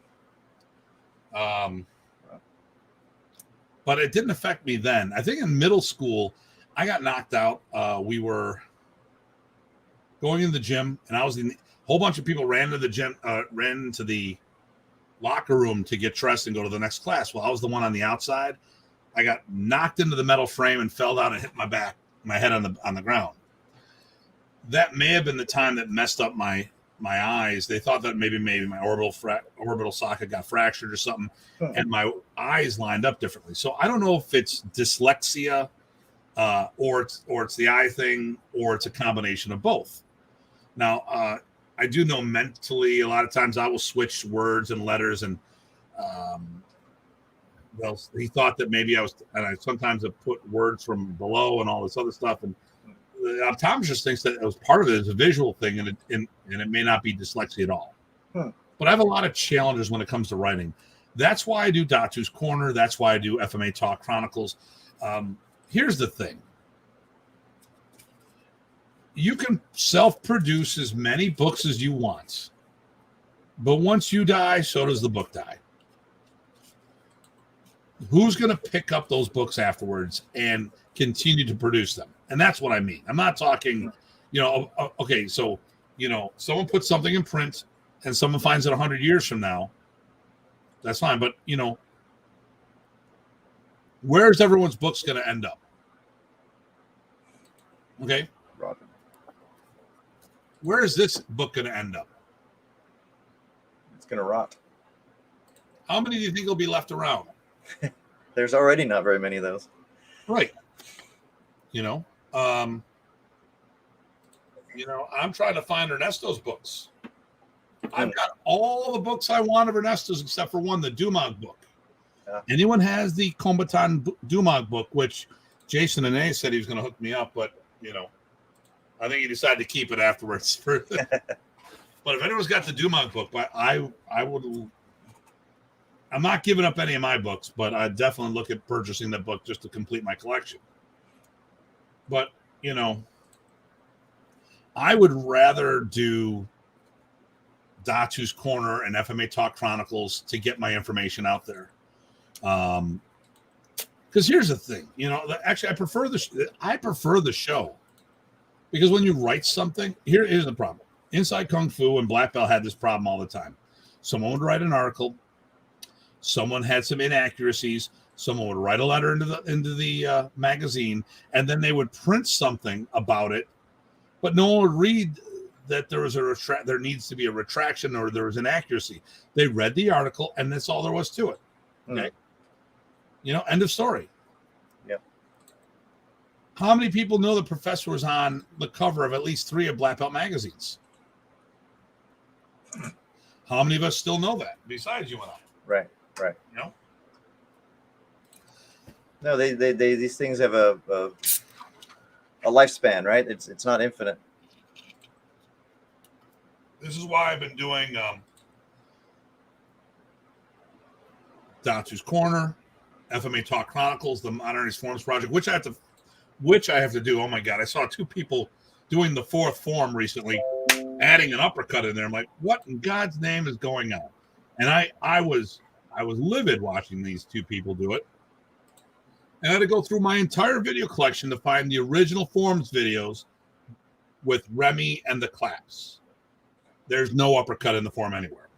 But it didn't affect me then. I think in middle school, I got knocked out. We were going in the gym, and I was in. A whole bunch of people ran to the gym, ran into the locker room to get dressed and go to the next class. Well, I was the one on the outside. I got knocked into the metal frame and fell down and hit my head on the ground. That may have been the time that messed up my eyes. They thought that maybe my orbital socket got fractured or something, and my eyes lined up differently. So I don't know if it's dyslexia, or it's the eye thing, or it's a combination of both. Now, I do know mentally a lot of times I will switch words and letters, and well, he thought that maybe I sometimes have put words from below and all this other stuff, and the optometrist thinks that it was part of it as a visual thing, and it may not be dyslexia at all. But I have a lot of challenges when it comes to writing. That's why I do Datu's Corner. That's why I do FMATalk Chronicles. Here's the thing. You can self-produce as many books as you want, but once you die, so does the book die. Who's going to pick up those books afterwards and continue to produce them? And that's what I mean. I'm not talking, okay, so, someone puts something in print and someone finds it 100 years from now. That's fine. But, where's everyone's books going to end up? Okay. Roger. Where is this book going to end up? It's going to rot. How many do you think will be left around? There's already not very many of those. Right. I'm trying to find Ernesto's books. I've got all the books I want of Ernesto's except for one, the Dumag book. Yeah. Anyone has the Combatant Dumag book, which Jason and A said he was going to hook me up, but, I think he decided to keep it afterwards. But if anyone's got the Dumag book, I would. I'm not giving up any of my books, but I definitely look at purchasing that book just to complete my collection. But, I would rather do Datu's Corner and FMATalk Chronicles to get my information out there. Because here's the thing, actually, I prefer the show. Because when you write something, here's the problem. Inside Kung Fu and Black Belt had this problem all the time. Someone would write an article. Someone had some inaccuracies. Someone would write a letter into the magazine, and then they would print something about it, but no one would read that there was there needs to be a retraction or there was an accuracy. They read the article, and that's all there was to it. Okay, end of story. Yep. How many people know the professor was on the cover of at least 3 of Black Belt magazines? How many of us still know that besides you and I? Right. No, they these things have a lifespan, right? It's not infinite. This is why I've been doing Datu's Corner, FMATalk Chronicles, the Modern Arnis Forms Project, which I have to do. Oh my God, I saw 2 people doing the 4th form recently, adding an uppercut in there. I'm like, what in God's name is going on? And I was livid watching these 2 people do it. And I had to go through my entire video collection to find the original forms videos with Remy and the claps. There's no uppercut in the form anywhere.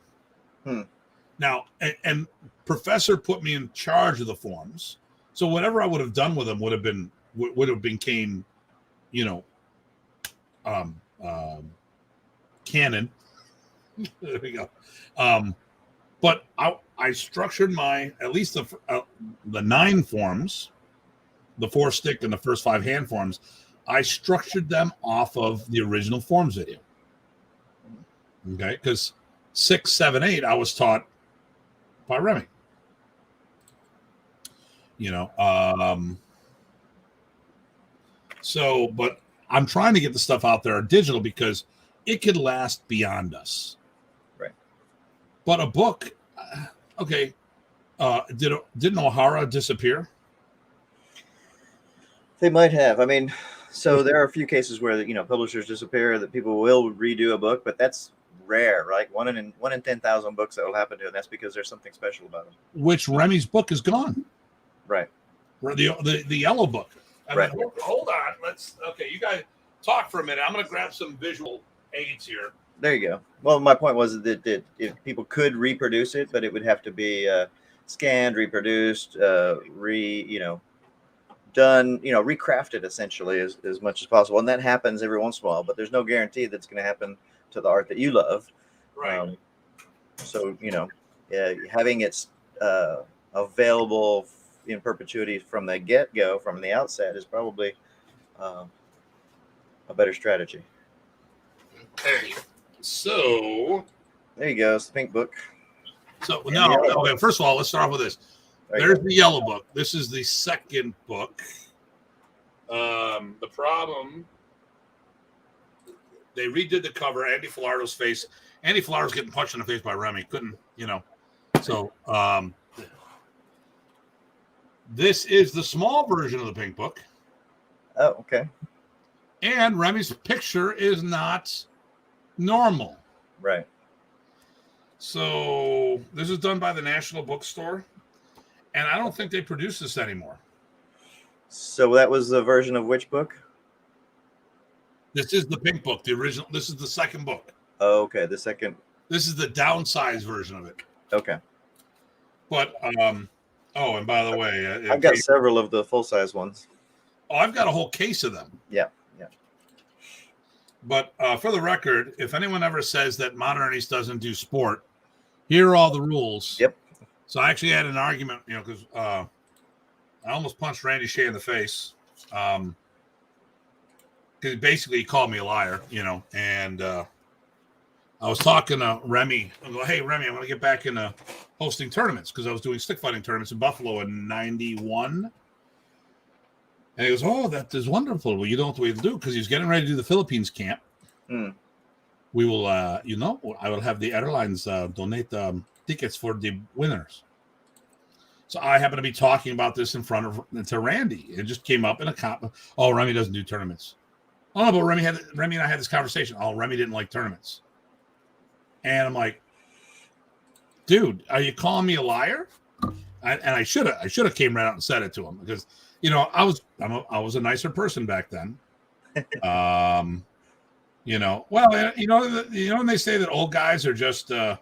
Now, and Professor put me in charge of the forms. So whatever I would have done with them would have became, canon. There we go. But I structured at least the 9 forms, the 4 stick and the first 5 hand forms. I structured them off of the original forms video. Okay, because 6, 7, 8 I was taught by Remy. So, but I'm trying to get the stuff out there digital because it could last beyond us. Right. But a book, okay. Didn't O'Hara disappear? They might have. I mean, so there are a few cases where publishers disappear, that people will redo a book, but that's rare, right? One in 10,000 books that will happen to, and that's because there's something special about them. Which Remy's book is gone. Right. The yellow book. Right. Hold on. Okay, you guys talk for a minute. I'm going to grab some visual aids here. There you go. Well, my point was that if people could reproduce it, but it would have to be scanned, reproduced, done, recrafted essentially as much as possible. And that happens every once in a while, but there's no guarantee that's going to happen to the art that you love. Right. So, having it available in perpetuity from the get-go, from the outset, is probably a better strategy. Okay. So there you go. It's the pink book. So okay. First of all, let's start off with this. There's the yellow book. This is the second book. The problem, they redid the cover. Andy Filardo's face. Andy Filardo's getting punched in the face by Remy. Couldn't. So this is the small version of the pink book. Oh, okay. And Remy's picture is not normal. Right. So this is done by the National Bookstore, and I don't think they produce this anymore. So that was the version of which book? This is the pink book, the original. This is the second book. Oh, okay. The second. This is the downsized version of it. Okay. But and by the way, I've got several of the full-size ones. Oh, I've got a whole case of them. Yeah. But for the record, if anyone ever says that Modern Arnis doesn't do sport, here are all the rules. Yep. So I actually had an argument, because I almost punched Randy Shea in the face. Because basically he called me a liar, and I was talking to Remy. I go, hey, Remy, I want to get back into hosting tournaments because I was doing stick fighting tournaments in Buffalo in 91. And he goes, oh, that is wonderful. Well, you know what we do, because he's getting ready to do the Philippines camp. We will, I will have the airlines donate tickets for the winners. So I happen to be talking about this in front of to Randy. It just came up in a comp. Oh, Remy doesn't do tournaments. Oh, but Remy and I had this conversation. Oh, Remy didn't like tournaments. And I'm like, dude, are you calling me a liar? I should have came right out and said it to him because I was a nicer person back then. When they say that old guys are just a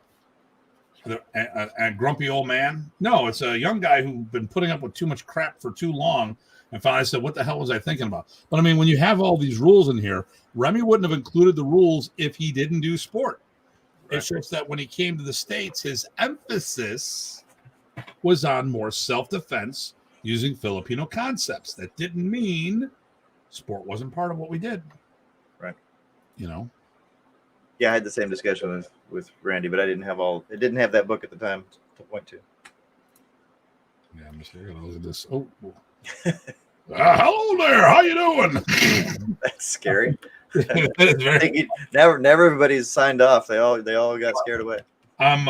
grumpy old man. No, it's a young guy who's been putting up with too much crap for too long and finally said, what the hell was I thinking about? But I mean, when you have all these rules in here, Remy wouldn't have included the rules if he didn't do sport. Right. It's just that when he came to the States, his emphasis was on more self-defense using Filipino concepts. That didn't mean sport wasn't part of what we did. Right. Yeah, I had the same discussion with Randy, but it didn't have that book at the time to point to. Yeah, I'm just here. Look at this. Oh. Hello there. How you doing? That's scary. Never everybody's signed off. They all got scared away. I'm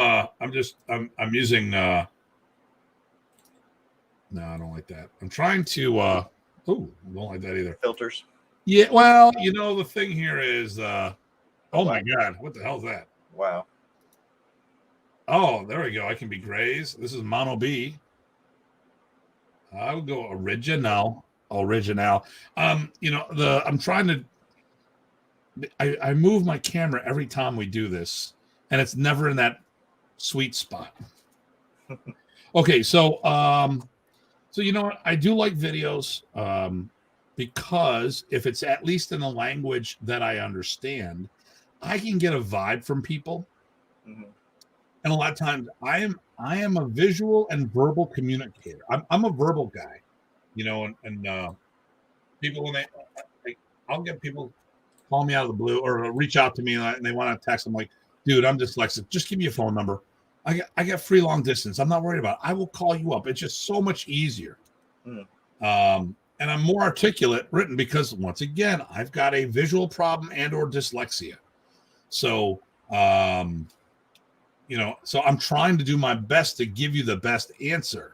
using no, I don't like that. I'm trying to I don't like that either. Filters. Yeah, well, the thing here is oh my god, what the hell is that? Wow. Oh, there we go. I can be grays. This is Mono B. I'll go original. I'm trying to I move my camera every time we do this, and it's never in that sweet spot. Okay, so you know what? I do like videos because if it's at least in a language that I understand, I can get a vibe from people. Mm-hmm. And a lot of times I am a visual and verbal communicator. I'm a verbal guy, and people when I'll get people call me out of the blue or reach out to me and they want to text. I'm like, dude, I'm dyslexic. Just give me a phone number. I got free long distance. I'm not worried about it. I will call you up. It's just so much easier. And I'm more articulate written because once again, I've got a visual problem and or dyslexia. So, so I'm trying to do my best to give you the best answer,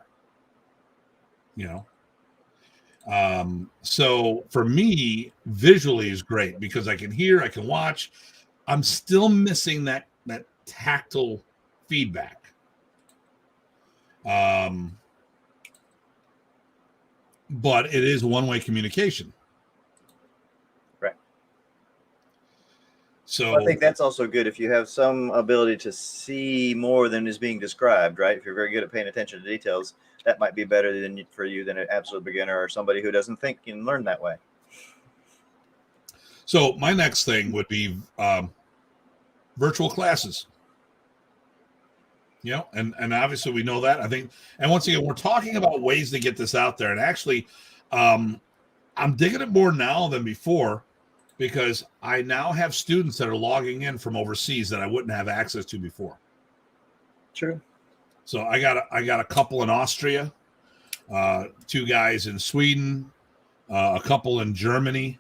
so for me, visually is great because I can hear, I can watch. I'm still missing that tactile feedback. But it is one-way communication. Right. So well, I think that's also good if you have some ability to see more than is being described, right? If you're very good at paying attention to details, that might be better for you than an absolute beginner or somebody who doesn't think and learn that way. So my next thing would be virtual classes. And obviously we know that. I think, and once again, we're talking about ways to get this out there. And actually, I'm digging it more now than before because I now have students that are logging in from overseas that I wouldn't have access to before. True. So I got a couple in Austria, 2 guys in Sweden, a couple in Germany,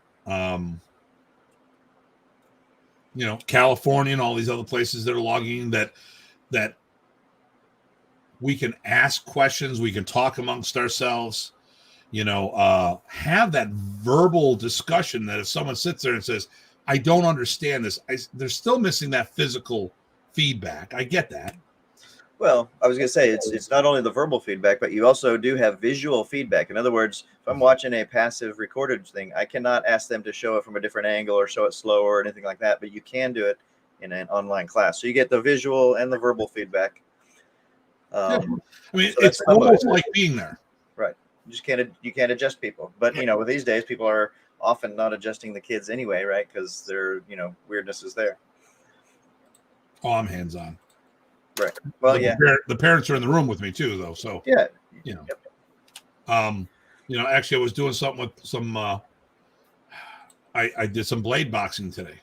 California and all these other places that are logging in that we can ask questions, we can talk amongst ourselves, have that verbal discussion that if someone sits there and says, I don't understand this, they're still missing that physical feedback. I get that. Well, I was going to say, it's not only the verbal feedback, but you also do have visual feedback. In other words, if I'm watching a passive recorded thing, I cannot ask them to show it from a different angle or show it slower or anything like that, but you can do it in an online class. So you get the visual and the verbal feedback. I mean, so it's almost like being there. Right. You can't adjust people. But, with these days, people are often not adjusting the kids anyway, right? Because their, weirdness is there. Oh, I'm hands-on. Right. Well, the parents are in the room with me too, though. So yeah, Yep. Actually, I was doing something with some. I did some blade boxing today,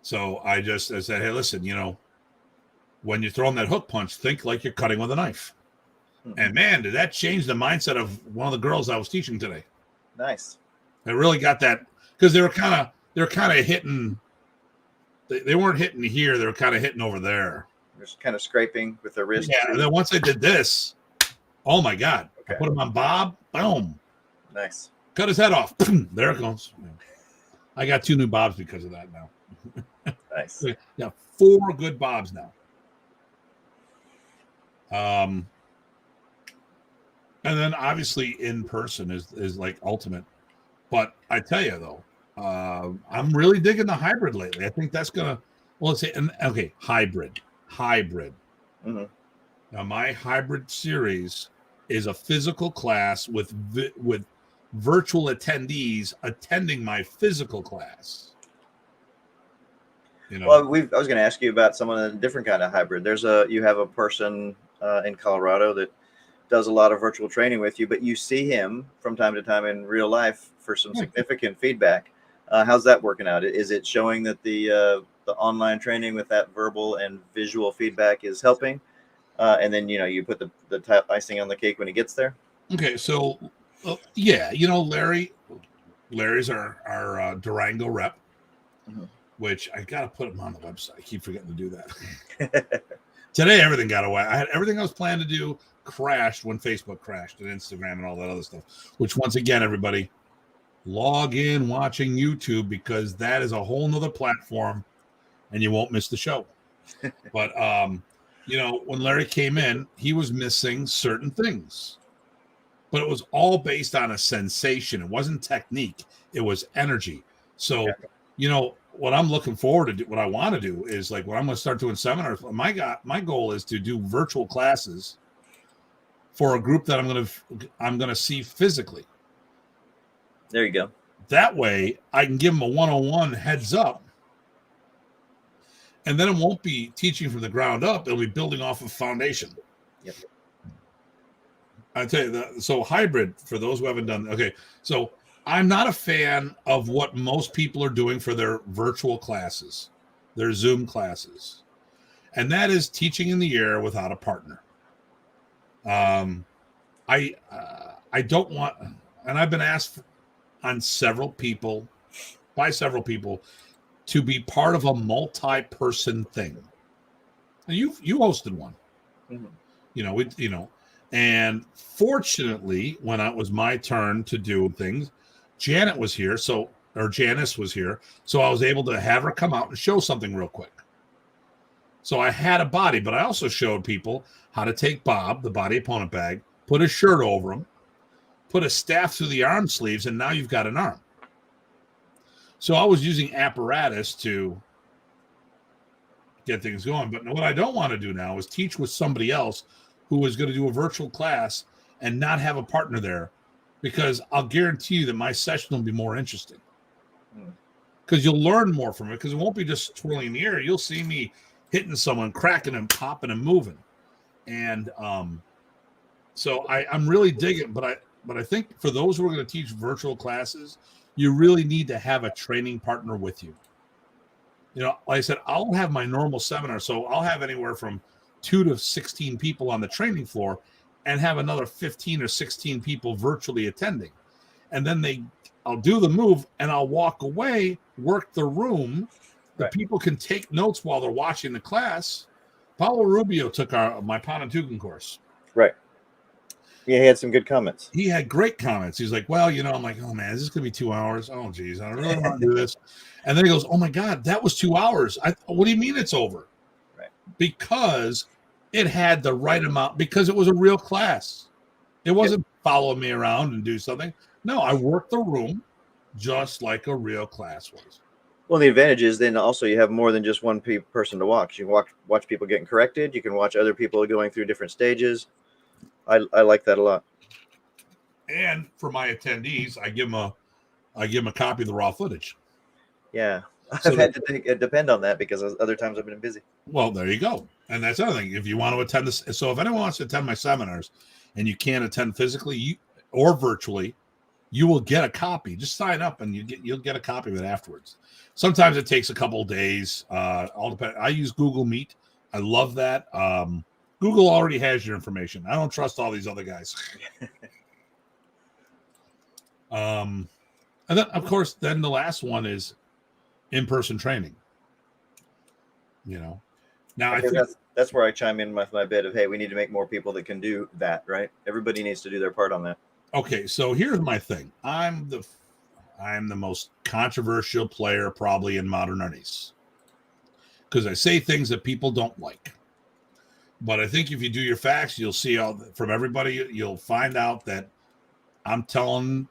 so I said, hey, listen, when you're throwing that hook punch, think like you're cutting with a knife. Mm-hmm. And man, did that change the mindset of one of the girls I was teaching today? Nice. I really got that because they were kind of hitting. They weren't hitting here; they were kind of hitting over there. Just kind of scraping with their wrist. Yeah, and then once I did this, oh my God. Okay. I put him on Bob. Boom. Nice. Cut his head off. There it goes. I got 2 new Bobs because of that now. Nice. Yeah, 4 good Bobs now. And then obviously in person is like ultimate. But I tell you though, I'm really digging the hybrid lately. I think that's gonna. Well, let's say hybrid. Mm-hmm. Now my hybrid series is a physical class with virtual attendees attending my physical class. Well, I was going to ask you about some of the different kind of hybrid. You have a person in Colorado that does a lot of virtual training with you, but you see him from time to time in real life for some significant feedback. How's that working out? Is it showing that the online training with that verbal and visual feedback is helping? And then, you put the icing on the cake when he gets there. Okay. So, Larry's our Durango rep, mm-hmm. which I got to put him on the website. I keep forgetting to do that. Today, everything got away. I had everything I was planning to do crashed when Facebook crashed and Instagram and all that other stuff, which once again, everybody log in watching YouTube because that is a whole nother platform and you won't miss the show. But, when Larry came in, he was missing certain things, but it was all based on a sensation. It wasn't technique. It was energy. So, what I'm looking forward to do, what I want to do is like when I'm going to start doing seminars, my goal is to do virtual classes for a group that I'm going to see physically. There you go. That way I can give them a 101 heads up. And then it won't be teaching from the ground up. It'll be building off of foundation. Yep. I tell you that. So hybrid, for those who haven't done. Okay. So I'm not a fan of what most people are doing for their virtual classes, their Zoom classes. And that is teaching in the air without a partner. I don't want, and I've been asked by several people, to be part of a multi-person thing. You hosted one, and fortunately, when it was my turn to do things, Janice was here, so I was able to have her come out and show something real quick. So I had a body, but I also showed people how to take Bob, the body opponent bag, put a shirt over him, put a staff through the arm sleeves, and now you've got an arm. So I was using apparatus to get things going. But what I don't want to do now is teach with somebody else who is going to do a virtual class and not have a partner there, because I'll guarantee you that my session will be more interesting. Because you'll learn more from it, because it won't be just twirling the air. You'll see me hitting someone, cracking and popping and moving. And so I'm really digging, but I think for those who are going to teach virtual classes, you really need to have a training partner with you. Like I said, I'll have my normal seminar, so I'll have anywhere from 2 to 16 people on the training floor and have another 15 or 16 people virtually attending. And then I'll do the move and I'll walk away, work the room. The people can take notes while they're watching the class. Paulo Rubio took my Panantukan course. Right. Yeah, he had some good comments. He had great comments. He's like, well, I'm like, oh man, is this going to be 2 hours? Oh, geez, I really want to do this. And then he goes, oh my God, that was 2 hours. What do you mean it's over? Right. Because it had the right amount, because it was a real class. It wasn't follow me around and do something. No, I worked the room just like a real class was. Well, the advantage is then also you have more than just one person to watch. You can watch people getting corrected. You can watch other people going through different stages. I like that a lot. And for my attendees, I give them a copy of the raw footage. Yeah, I've had to depend on that because other times I've been busy. Well, there you go. And that's another thing. If you want to attend this, so if anyone wants to attend my seminars and you can't attend physically or virtually, you will get a copy. Just sign up and you'll get a copy of it afterwards. Sometimes it takes a couple of days. All depend. I use Google Meet. I love that. Google already has your information. I don't trust all these other guys. And then, of course, the last one is in-person training. Now I think that's where I chime in with my bit of, hey, we need to make more people that can do that, right? Everybody needs to do their part on that. Okay, so here's my thing. I'm the most controversial player probably in Modern Arnis because I say things that people don't like. But I think if you do your facts, you'll see from everybody. You'll find out that I'm telling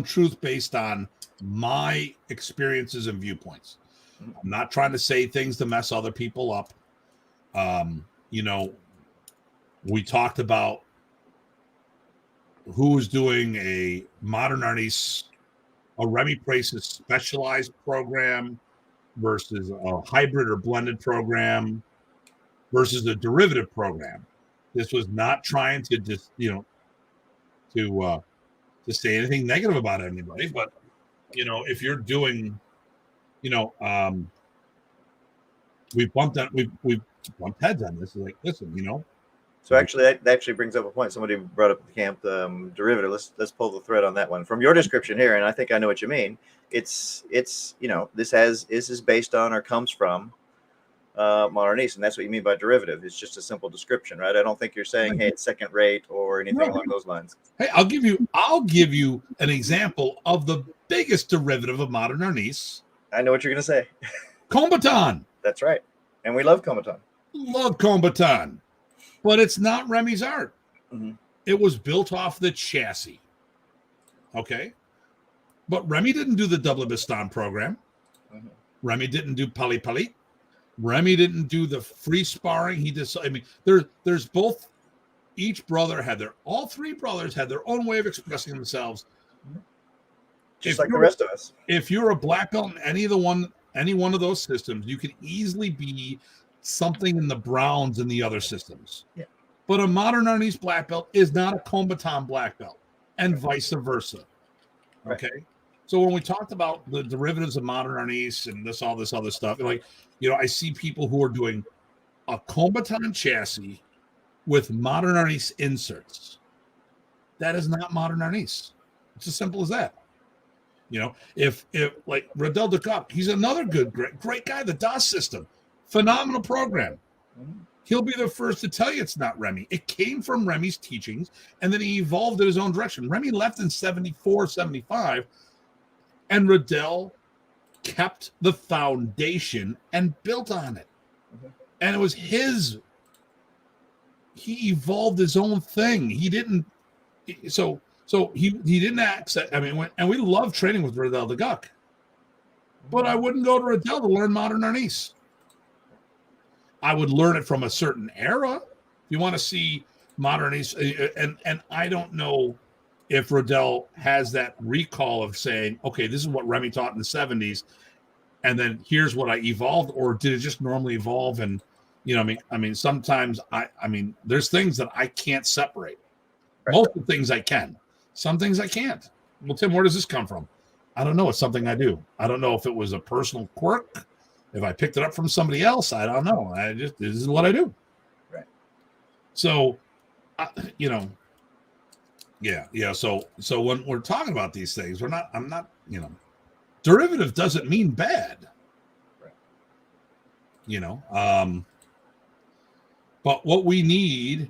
truth based on my experiences and viewpoints. I'm not trying to say things to mess other people up. We talked about who was doing a Modern Arnis, a Remy Price's specialized program versus a hybrid or blended program versus a derivative program. This was not trying to just, to say anything negative about anybody, but if you're doing, we've bumped heads on this. Like, listen, So actually, that actually brings up a point. Somebody brought up the camp derivative. Let's pull the thread on that one from your description here, and I think I know what you mean. It's this is based on or comes from Modern Arnis, and that's what you mean by derivative. It's just a simple description, right? I don't think you're saying, hey, it's second rate or anything along those lines. Hey, I'll give you an example of the biggest derivative of Modern Arnis. I know what you're going to say. Combatant. That's right, and we love Combatant. Love Combatant. But it's not Remy's art. Mm-hmm. It was built off the chassis. Okay? But Remy didn't do the double Bistan program. Mm-hmm. Remy didn't do Pali Pali. Remy didn't do the free sparring. There's both. All three brothers had their own way of expressing themselves. Just like the rest of us. If you're a black belt in any one of those systems, you can easily be something in the browns in the other systems. Yeah. But a Modern Arnis black belt is not a Combatant black belt, and vice versa. Okay. Right. So when we talked about the derivatives of Modern Arnis and all this other stuff, I see people who are doing a Combatant chassis with Modern Arnis inserts. That is not Modern Arnis. It's as simple as that. You know, if like Riddell DeCup, he's another great guy. The DOS system, phenomenal program. Mhm. He'll be the first to tell you it's not Remy. It came from Remy's teachings, and then he evolved in his own direction. Remy left in 74, 75, and Riddell kept the foundation and built on it. Mhm. And it was he evolved his own thing. He didn't, so he didn't accept, I mean, and we love training with Riddell the Guck, but I wouldn't go to Riddell to learn Modern Arnis. I would learn it from a certain era. If you want to see Modern Arnis, and I don't know if Riddell has that recall of saying, okay, this is what Remy taught in the 70s, and then here's what I evolved, or did it just normally evolve? And you know, I mean, sometimes I mean, there's things that I can't separate. Right. Most of the things I can. Some things I can't. Well, Tim, where does this come from? I don't know. It's something I do. I don't know if it was a personal quirk, if I picked it up from somebody else. I don't know. This is what I do. Right. So, you know, yeah. So when we're talking about these things, I'm not, you know, derivative doesn't mean bad. Right. You know, but what we need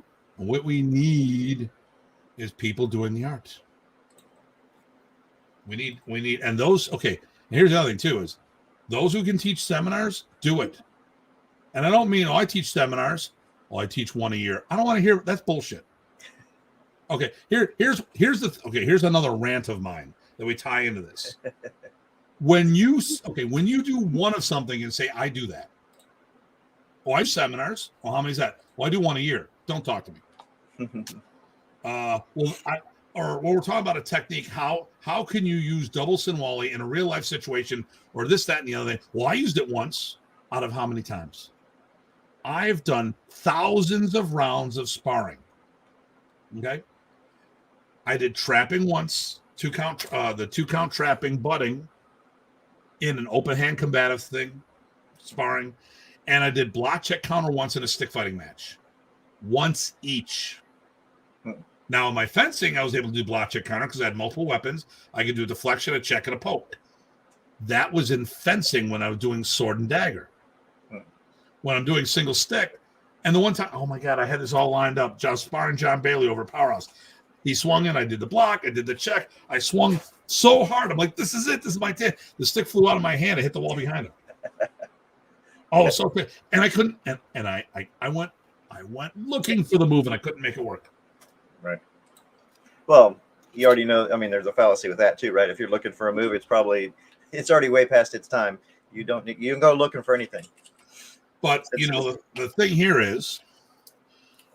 is people doing the art. We need, and those, okay, and here's the other thing too, is those who can teach seminars, do it. And I don't mean, I teach seminars. I teach one a year. I don't want to hear, that's bullshit. Okay, here's another rant of mine that we tie into this. When you do one of something and say, I do that. Oh, I have seminars. Well, how many is that? Well, I do one a year. Don't talk to me. Or when we're talking about a technique, how can you use double Sinwali in a real life situation, or this, that, and the other thing? Well, I used it once out of how many times? I've done thousands of rounds of sparring. Okay. I did trapping once, the 2-count trapping butting in an open hand combative thing, sparring. And I did block check counter once in a stick fighting match. Once each. Now, in my fencing, I was able to do block check counter because I had multiple weapons. I could do a deflection, a check, and a poke. That was in fencing when I was doing sword and dagger. When I'm doing single stick, and the one time, oh my God, I had this all lined up. I was sparring John Bailey over Powerhouse. He swung in, I did the block, I did the check. I swung so hard. I'm like, this is it. This is my day. The stick flew out of my hand. I hit the wall behind him. Oh, so quick. And I couldn't, and I went looking for the move and I couldn't make it work. Right. Well, you already know, I mean, there's a fallacy with that too, right? If you're looking for a move, it's already way past its time. You can go looking for anything. But you know, the thing here is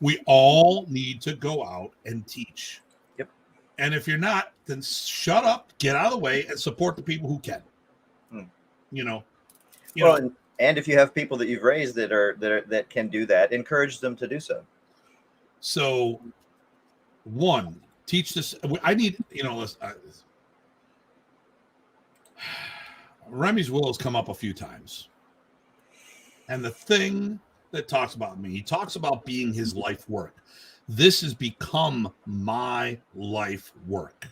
we all need to go out and teach. Yep. And if you're not, then shut up, get out of the way, and support the people who can. You know. And if you have people that you've raised that can do that, encourage them to do so. So, one, teach this. I need, you know, Remy's will has come up a few times. And the thing that talks about me, he talks about being his life work. This has become my life work.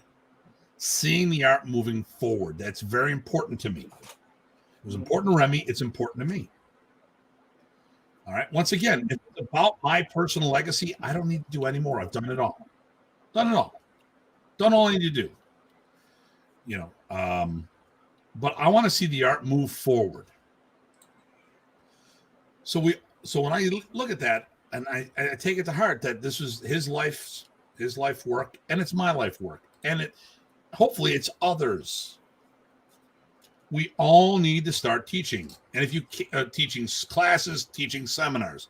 Seeing the art moving forward. That's very important to me. It was important to Remy. It's important to me. All right. Once again, if it's about my personal legacy, I don't need to do any more. I've done it all. Done all I need to do. You know, but I want to see the art move forward. So when I look at that, and I take it to heart that this is his life work, and it's my life work, and hopefully it's others. We all need to start teaching. And if you teaching classes, teaching seminars,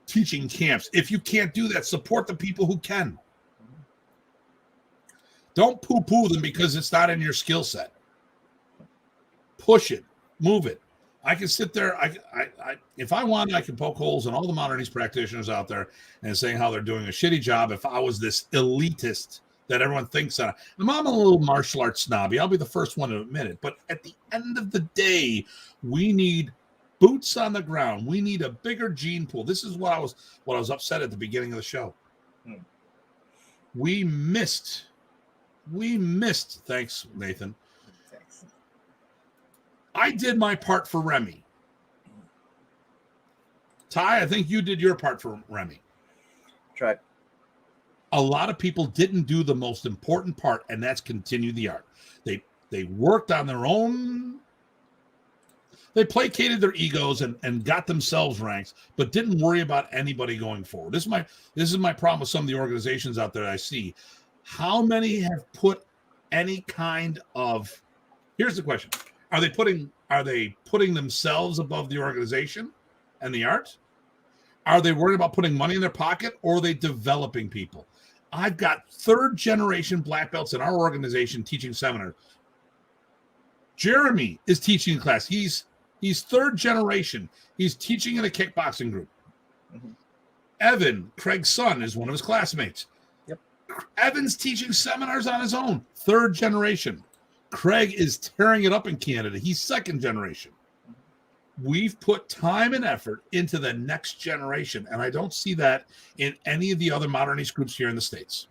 teaching camps, if you can't do that, support the people who can. Don't poo-poo them because it's not in your skill set. Push it, move it. I can sit there. If I want, I can poke holes in all the Modern Arnis practitioners out there and saying how they're doing a shitty job. If I was this elitist that everyone thinks I'm a little martial arts snobby. I'll be the first one to admit it. But at the end of the day, we need boots on the ground. We need a bigger gene pool. This is what I was upset at the beginning of the show. We missed, thanks, Nathan. I did my part for Remy. Ty, I think you did your part for Remy. Tried. A lot of people didn't do the most important part, and that's continue the art. They worked on their own. They placated their egos and got themselves ranks, but didn't worry about anybody going forward. This is my problem with some of the organizations out there I see. How many have put any kind of? Here's the question: Are they putting themselves above the organization and the art? Are they worried about putting money in their pocket, or are they developing people? I've got third generation black belts in our organization teaching seminars. Jeremy is teaching a class. He's third generation. He's teaching in a kickboxing group. Mm-hmm. Evan, Craig's son, is one of his classmates. Yep. Evan's teaching seminars on his own. Third generation. Craig is tearing it up in Canada. He's second generation. We've put time and effort into the next generation, and I don't see that in any of the other modernist groups here in the States.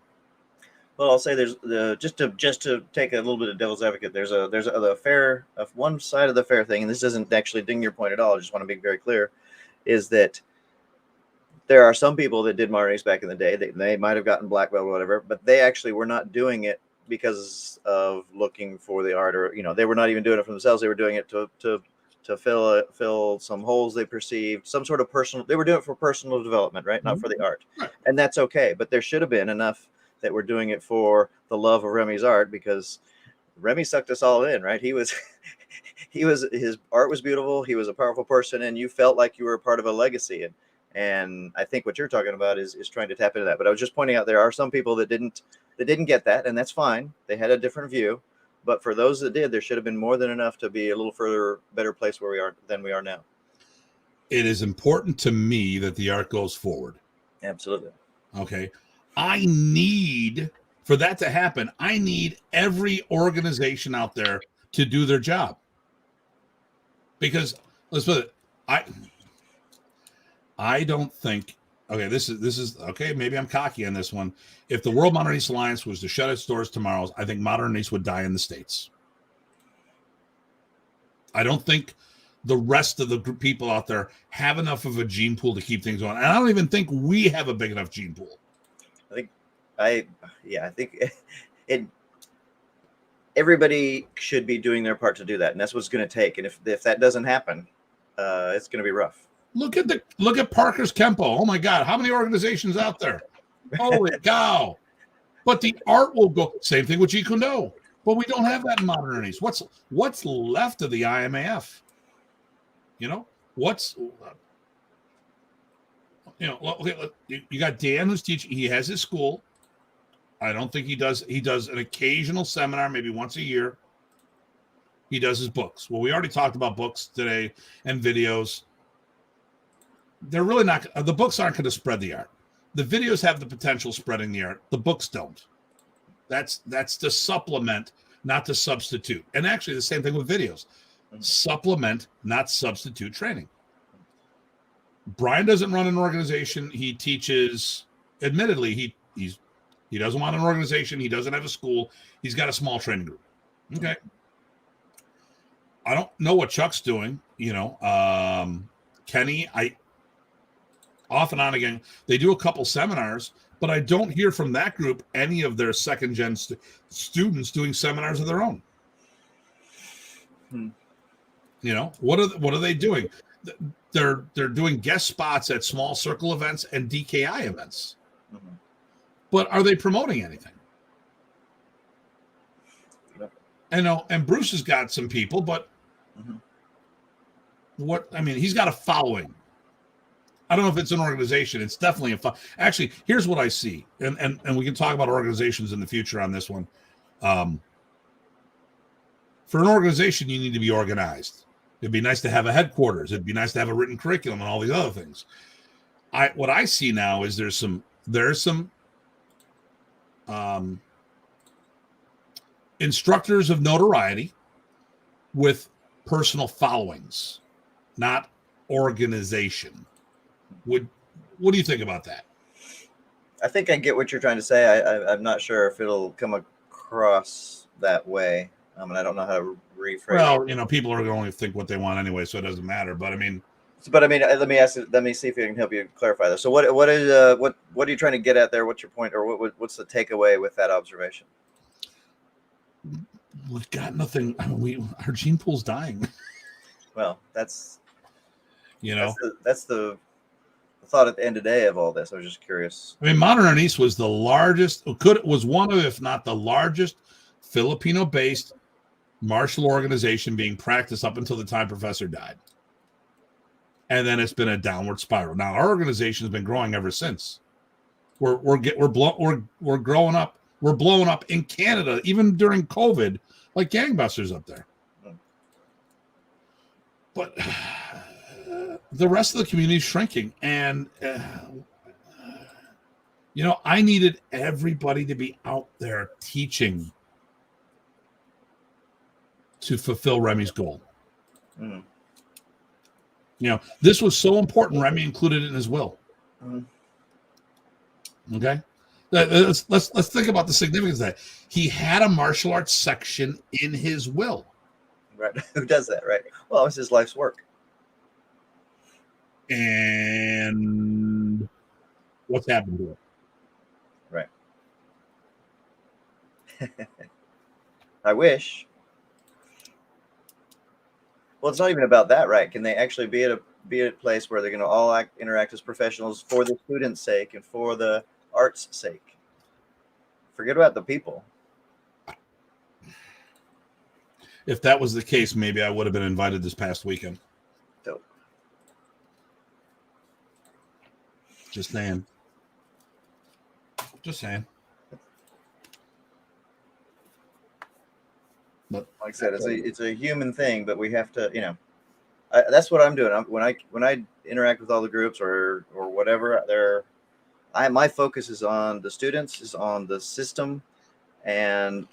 Well, I'll say there's just to take a little bit of devil's advocate. There's a fair one side of the fair thing, and this doesn't actually ding your point at all. I just want to be very clear, is that there are some people that did Modern Arnis back in the day. They might have gotten black belt or whatever, but they actually were not doing it because of looking for the art, or they were not even doing it for themselves. They were doing it to fill some holes they perceived, some sort of personal. They were doing it for personal development, right? Not for the art, and that's okay. But there should have been enough that we're doing it for the love of Remy's art, because Remy sucked us all in, right? His art was beautiful. He was a powerful person, and you felt like you were a part of a legacy. And I think what you're talking about is trying to tap into that. But I was just pointing out there are some people that didn't get that, and that's fine. They had a different view. But for those that did, there should have been more than enough to be a little further, better place where we are than we are now. It is important to me that the art goes forward. Absolutely. Okay. I need, for that to happen, I need every organization out there to do their job. Because let's put it, I don't think, okay, this is okay, maybe I'm cocky on this one. If the World Modern Arnis Alliance was to shut its doors tomorrow, I think Modern Arnis would die in the States. I don't think the rest of the people out there have enough of a gene pool to keep things going. And I don't even think we have a big enough gene pool. I think everybody should be doing their part to do that, and that's what's going to take. And if that doesn't happen, it's going to be rough. Look at Parker's Kempo. Oh my God, how many organizations out there? Holy cow! But the art will go. Same thing with Jeet Kune Do. But we don't have that in Modern Arnis. What's left of the IMAF? You got Dan who's teaching. He has his school. I don't think he does an occasional seminar, maybe once a year. He does his books. Well, we already talked about books today and videos. They're really not, the books aren't going to spread the art. The videos have the potential spreading the art. The books don't. That's to supplement, not to substitute. And actually the same thing with videos. Supplement, not substitute training. Brian doesn't run an organization. He teaches, admittedly, he doesn't want an organization. He doesn't have a school. He's got a small training group. Okay. I don't know what Chuck's doing. Kenny, off and on again, they do a couple seminars, but I don't hear from that group any of their second gen students doing seminars of their own. What are they doing? They're doing guest spots at small circle events and DKI events. Mm-hmm. But are they promoting anything? And Bruce has got some people, but he's got a following. I don't know if it's an organization. It's definitely actually, here's what I see. And we can talk about organizations in the future on this one. For an organization, you need to be organized. It'd be nice to have a headquarters. It'd be nice to have a written curriculum and all these other things. What I see now is there's some instructors of notoriety with personal followings, not organization. What do you think about that? I think I get what you're trying to say. I'm not sure if it'll come across that way. And I don't know how to rephrase. Well, people are going to think what they want anyway, so it doesn't matter. But I mean, let me see if I can help you clarify this. So what are you trying to get at there? What's your point, or what's the takeaway with that observation? We've got nothing. I mean, our gene pool's dying. Well, that's that's the thought at the end of the day of all this. I was just curious. I mean, Modern Arnis was the largest, was one of, if not the largest, Filipino-based martial organization being practiced up until the time Professor died. And then it's been a downward spiral. Now our organization has been growing ever since. We're growing up. We're blowing up in Canada, even during COVID, like gangbusters up there. But the rest of the community is shrinking, and I needed everybody to be out there teaching to fulfill Remy's goal. Mm. This was so important. Remy included it in his will. Mm. Okay, let's think about the significance of that. He had a martial arts section in his will. Right? Who does that? Right? Well, it's his life's work. And what's happened to it? Right. I wish. Well, it's not even about that, right? Can they actually be at a place where they're going to all interact as professionals for the students' sake and for the art's sake? Forget about the people. If that was the case, maybe I would have been invited this past weekend. Dope. Just saying. But like I said, it's a human thing, but we have to, that's what I'm doing. When I interact with all the groups or whatever, my focus is on the students, is on the system, and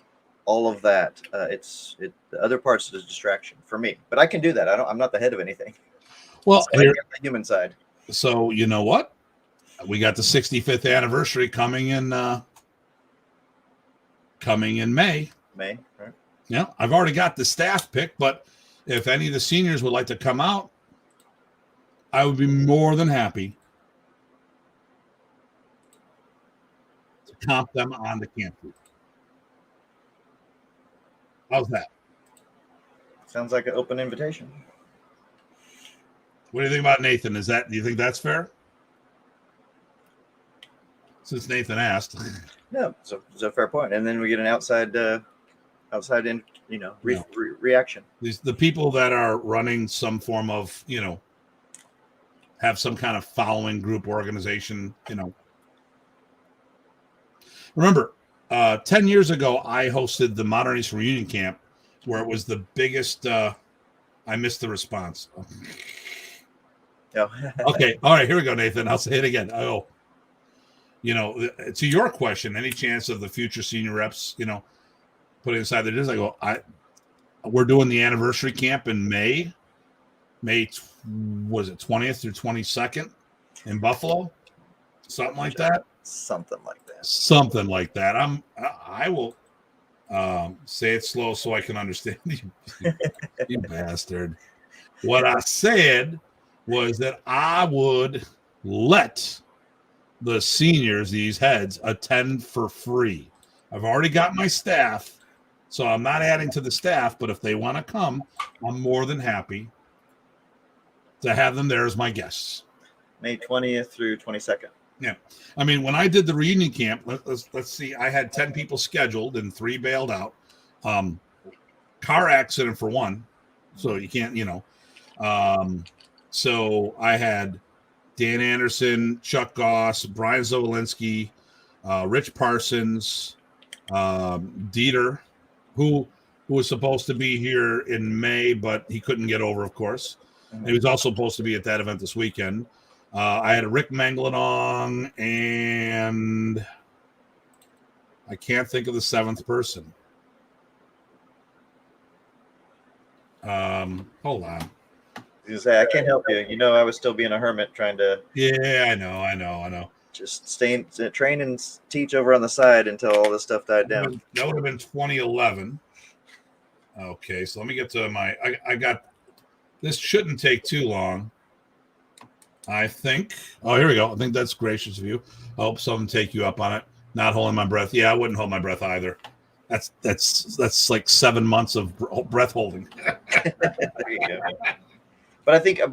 all of that. The other parts is a distraction for me, but I can do that. I'm not the head of anything. Well, so I get the human side. So you know what? We got the 65th anniversary coming in May. May, right? Yeah, I've already got the staff picked, but if any of the seniors would like to come out, I would be more than happy to comp them on the campus. How's that? Sounds like an open invitation. What do you think about Nathan? Do you think that's fair? Since Nathan asked. No, it's a fair point. And then we get an outside in, reaction. The people that are running some form of, have some kind of following group organization, Remember, 10 years ago, I hosted the Modern Arnis reunion camp, where it was the biggest. I missed the response. No. Okay. All right. Here we go, Nathan. I'll say it again. Oh, to your question, any chance of the future senior reps, putting aside their dues, I go, we're doing the anniversary camp in May. Was it 20th through 22nd in Buffalo? Something like that. Something like that. I will say it slow so I can understand you. You bastard. What I said was that I would let the seniors, these heads, attend for free. I've already got my staff, so I'm not adding to the staff, but if they want to come, I'm more than happy to have them there as my guests. May 20th through 22nd. Yeah. I mean, when I did the reunion camp, let's see, I had 10 people scheduled and 3 bailed out. Car accident for one, so you can't, so I had Dan Anderson, Chuck Goss, Brian Zawolinsky, Rich Parsons, Dieter, who was supposed to be here in May, but he couldn't get over, of course. Mm-hmm. He was also supposed to be at that event this weekend. I had a Rick Manglanong, and I can't think of the 7th person. Hold on. I can't help you. I was still being a hermit trying to. Yeah, I know. Just train and teach over on the side until all this stuff died down. That would have been 2011. Okay, so let me get to my. I got this. Shouldn't take too long. I think. Oh, here we go. I think that's gracious of you. I hope someone take you up on it. Not holding my breath. Yeah, I wouldn't hold my breath either. That's like 7 months of breath holding. There you go. But I think, I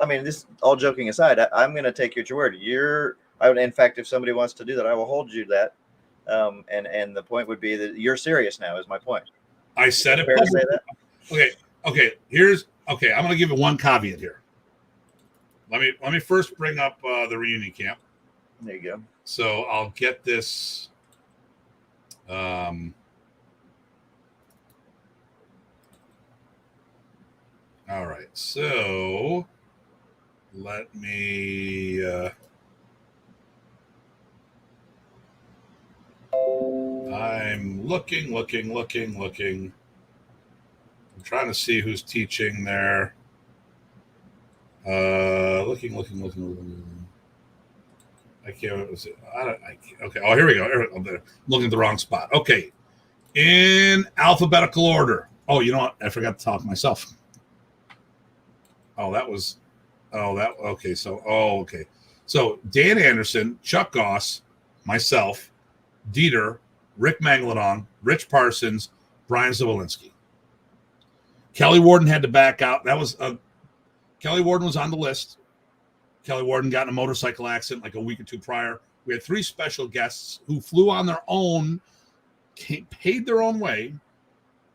mean, this all joking aside, I'm going to take you at your word. In fact, if somebody wants to do that, I will hold you to that. And the point would be that you're serious now. Is my point. I said it. Fair to say that? Okay. I'm going to give it one caveat here. Let me first bring up the reunion camp. There you go. So I'll get this. All right. So let me. I'm looking. I'm trying to see who's teaching there. Looking. I can't. Okay. Oh, here we go. I'm looking at the wrong spot. Okay. In alphabetical order. Oh, you know what? I forgot to talk myself. Okay. So Dan Anderson, Chuck Goss, myself, Dieter, Rick Mangaladon, Rich Parsons, Brian Zawolinsky. Kelly Warden had to back out. Kelly Warden was on the list. Kelly Warden got in a motorcycle accident like a week or two prior. We had 3 special guests who flew on their own, paid their own way.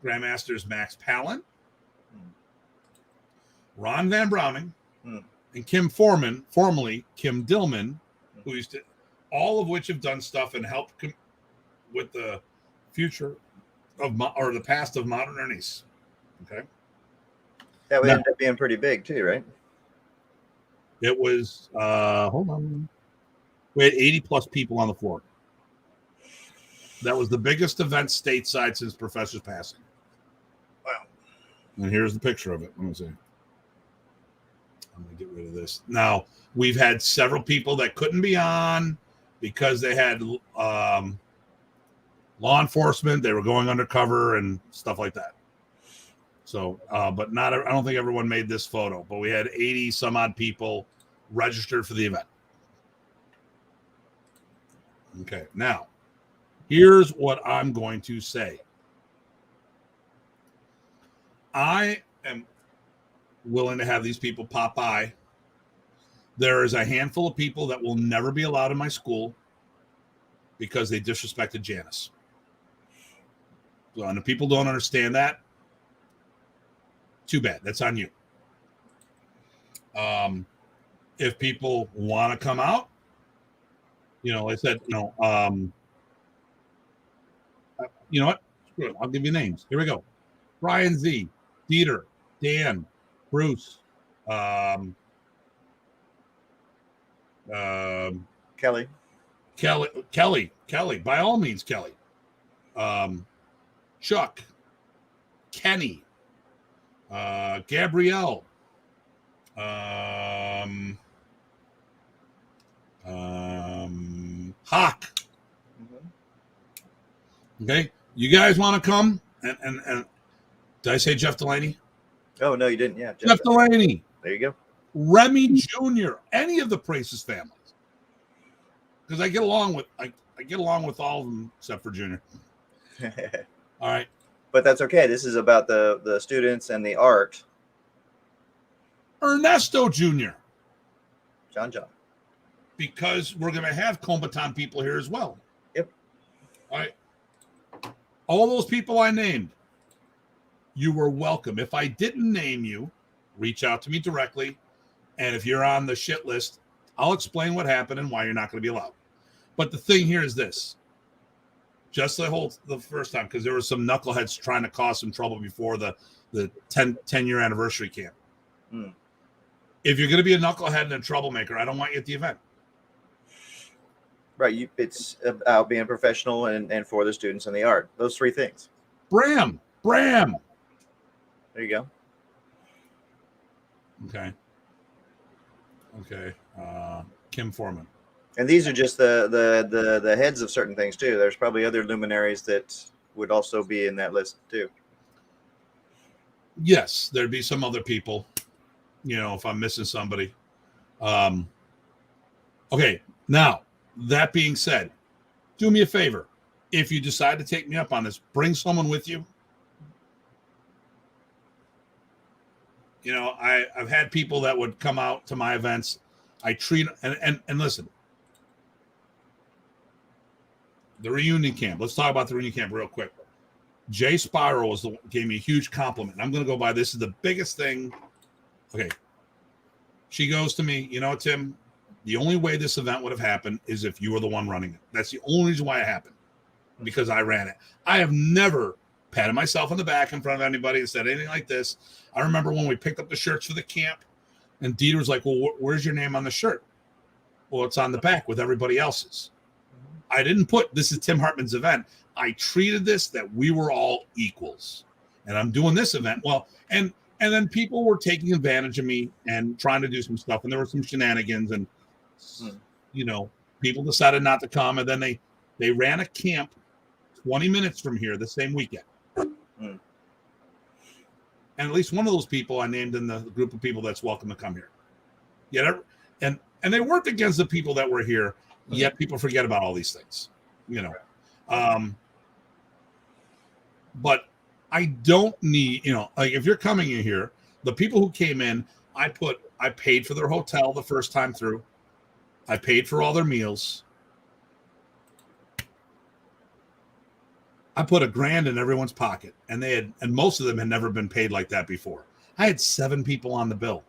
Grandmasters Max Palin, Ron Van Browning, and Kim Foreman, formerly Kim Dillman, who used to, all of which have done stuff and helped with the future or the past of Modern Arnis. Okay. That would end up being pretty big too, right? It was, hold on. We had 80 plus people on the floor. That was the biggest event stateside since Professor's passing. Wow. And here's the picture of it. Let me see. I'm going to get rid of this. Now, we've had several people that couldn't be on because they had law enforcement. They were going undercover and stuff like that. So, but I don't think everyone made this photo, but we had 80 some odd people registered for the event. Okay. Now, here's what I'm going to say. I am willing to have these people pop by. There is a handful of people that will never be allowed in my school because they disrespected Janice. So, and if people don't understand that, too bad. That's on you. If people want to come out, I said, you know what? Screw it. I'll give you names. Here we go. Brian Z, Dieter, Dan, Bruce, Kelly, by all means, Kelly, Chuck, Kenny, Gabrielle, Hawk. Okay, you guys want to come? And did I say Jeff Delaney? Oh no, you didn't. Yeah, Jeff Delaney. There you go. Remy Jr. Any of the Price's families, because I get along with all of them except for Junior. All right, but that's okay. This is about the students and the art. Ernesto Jr. John. Because we're going to have combatant people here as well. Yep. All right. All those people I named, you were welcome. If I didn't name you, reach out to me directly. And if you're on the shit list, I'll explain what happened and why you're not going to be allowed. But the thing here is this. Just the first time, because there were some knuckleheads trying to cause some trouble before the 10-year anniversary camp. If you're going to be a knucklehead and a troublemaker, I don't want you at the event. Right. It's about being professional and for the students and the art. Those 3 things. Bram. There you go. Okay. Kim Foreman. And these are just the heads of certain things too. There's probably other luminaries that would also be in that list too. Yes, there'd be some other people, if I'm missing somebody. Okay, now, that being said, do me a favor. If you decide to take me up on this, bring someone with you. I've had people that would come out to my events. I treat and listen. The reunion camp. Let's talk about the reunion camp real quick. Jay Spiral gave me a huge compliment. I'm going to go by. This is the biggest thing. Okay. She goes to me, Tim, the only way this event would have happened is if you were the one running it. That's the only reason why it happened, because I ran it. I have never patted myself on the back in front of anybody and said anything like this. I remember when we picked up the shirts for the camp, and Dieter was like, well, where's your name on the shirt? Well, it's on the back with everybody else's. I didn't put, this is Tim Hartman's event. I treated this that we were all equals. And I'm doing this event. Well, and then people were taking advantage of me and trying to do some stuff. And there were some shenanigans. And, people decided not to come. And then they ran a camp 20 minutes from here the same weekend. And at least one of those people I named in the group of people that's welcome to come here. And they worked against the people that were here. Yet people forget about all these things, but I don't need, like if you're coming in here, the people who came in, I paid for their hotel the first time through. I paid for all their meals. I put $1,000 in everyone's pocket, and most of them had never been paid like that before. I had 7 people on the bill.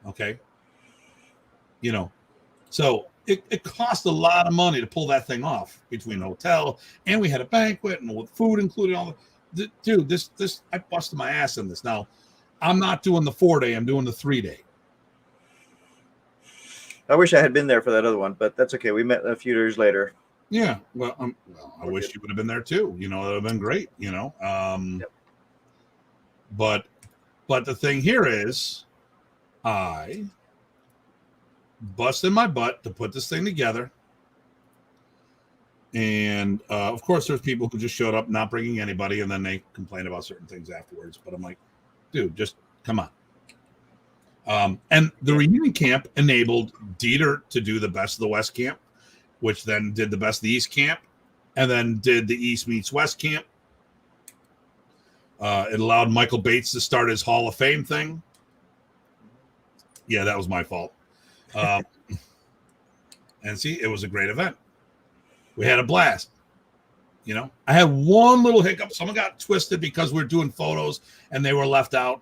Okay. So it cost a lot of money to pull that thing off between hotel, and we had a banquet and with food included. Dude, this I busted my ass in this. Now, I'm not doing the 4-day. I'm doing the 3-day. I wish I had been there for that other one, but that's okay. We met a few years later. Yeah. Well, I wish you would have been there too. That would have been great. Yep. But the thing here is, I busted my butt to put this thing together, and of course there's people who just showed up not bringing anybody, and then they complain about certain things afterwards. But I'm like, dude, just come on. And the reunion camp enabled Dieter to do the Best of the West camp, which then did the Best of the East camp, and then did the East meets West camp. It allowed Michael Bates to start his Hall of Fame thing. Yeah, that was my fault. And see, it was a great event. We had a blast. I had one little hiccup. Someone got twisted because we were doing photos and they were left out.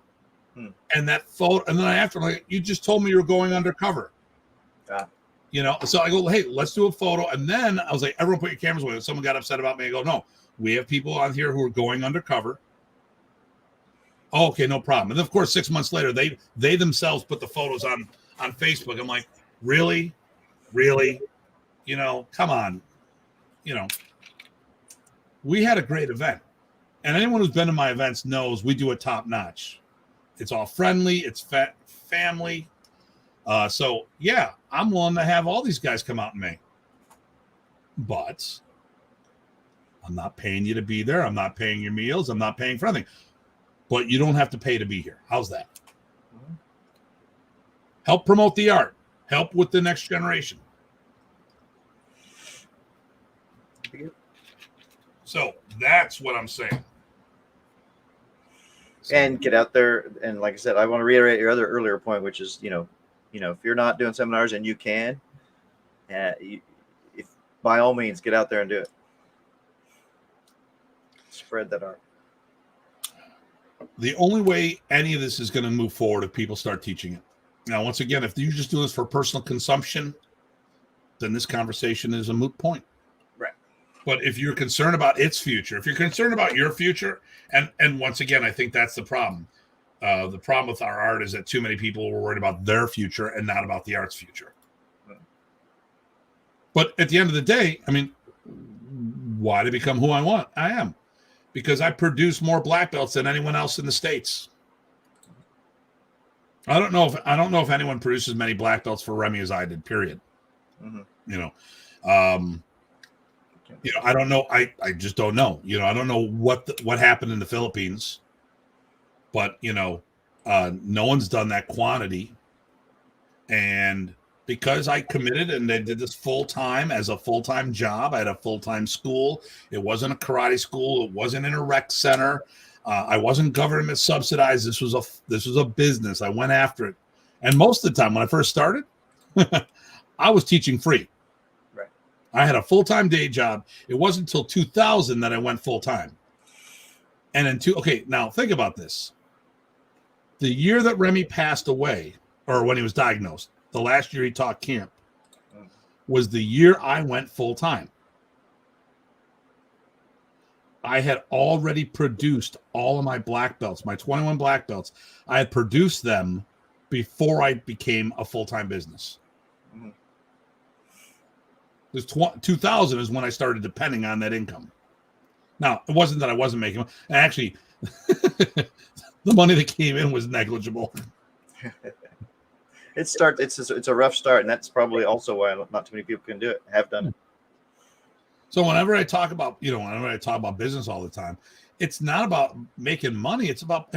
And that photo, and then I after, like, you just told me you were going undercover. So I go, hey, let's do a photo. And then I was like, everyone put your cameras away. Someone got upset about me. I go, no, we have people on here who are going undercover. Oh, okay, no problem. And of course, 6 months later, they themselves put the photos on Facebook. I'm like, really? Come on. We had a great event. And anyone who's been to my events knows we do it top notch. It's all friendly. It's family. So, yeah, I'm willing to have all these guys come out in May. But I'm not paying you to be there. I'm not paying your meals. I'm not paying for anything. But you don't have to pay to be here. How's that? Help promote the art. Help with the next generation. So that's what I'm saying. And get out there. And like I said, I want to reiterate your other earlier point, which is, if you're not doing seminars and you can, if by all means, get out there and do it. Spread that art. The only way any of this is going to move forward if people start teaching it. Now, once again, if you just do this for personal consumption, then this conversation is a moot point. Right. But if you're concerned about its future, if you're concerned about your future, and once again, I think that's the problem. The problem with our art is that too many people were worried about their future and not about the art's future. But at the end of the day, I mean, why to become who I am? Because I produce more black belts than anyone else in the States. I don't know if anyone produces many black belts for Remy as I did, period. I don't know. I just don't know. I don't know what happened in the Philippines, but no one's done that quantity. And because I committed and I did this full-time as a full-time job, I had a full-time school. It wasn't a karate school. It wasn't in a rec center. I wasn't government subsidized. This was a business. I went after it. And most of the time when I first started, I was teaching free. Right. I had a full-time day job. It wasn't until 2000 that I went full-time. And now think about this. The year that Remy passed away, or when he was diagnosed, the last year he taught camp, was the year I went full-time. I had already produced all of my black belts, my 21 black belts. I had produced them before I became a full-time business. Mm-hmm. This 2000 is when I started depending on that income. Now, it wasn't that I wasn't making money. Actually, the money that came in was negligible. It's a rough start, and that's probably also why not too many people can do it. Have done it. So whenever I talk about business all the time, it's not about making money. It's about,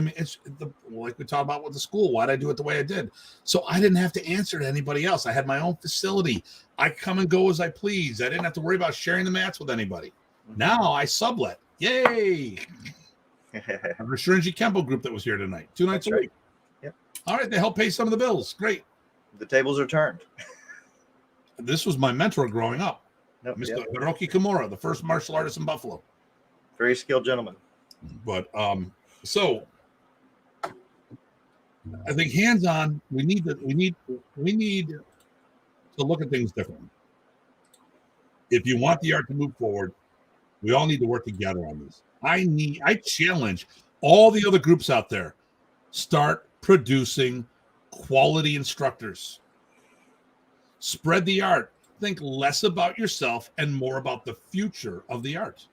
like we talk about with the school. Why did I do it the way I did? So I didn't have to answer to anybody else. I had my own facility. I come and go as I please. I didn't have to worry about sharing the mats with anybody. Now I sublet. Yay! I have a Shirinji Kempo group that was here tonight, 2 nights a week. Yep. All right, they help pay some of the bills. Great. The tables are turned. This was my mentor growing up, Mr. Hiroki Kimura, the first martial artist in Buffalo. Very skilled gentleman. But so I think hands-on, we need to look at things differently. If you want the art to move forward, we all need to work together on this. I challenge all the other groups out there, start producing quality instructors. Spread the art. Think less about yourself and more about the future of the art.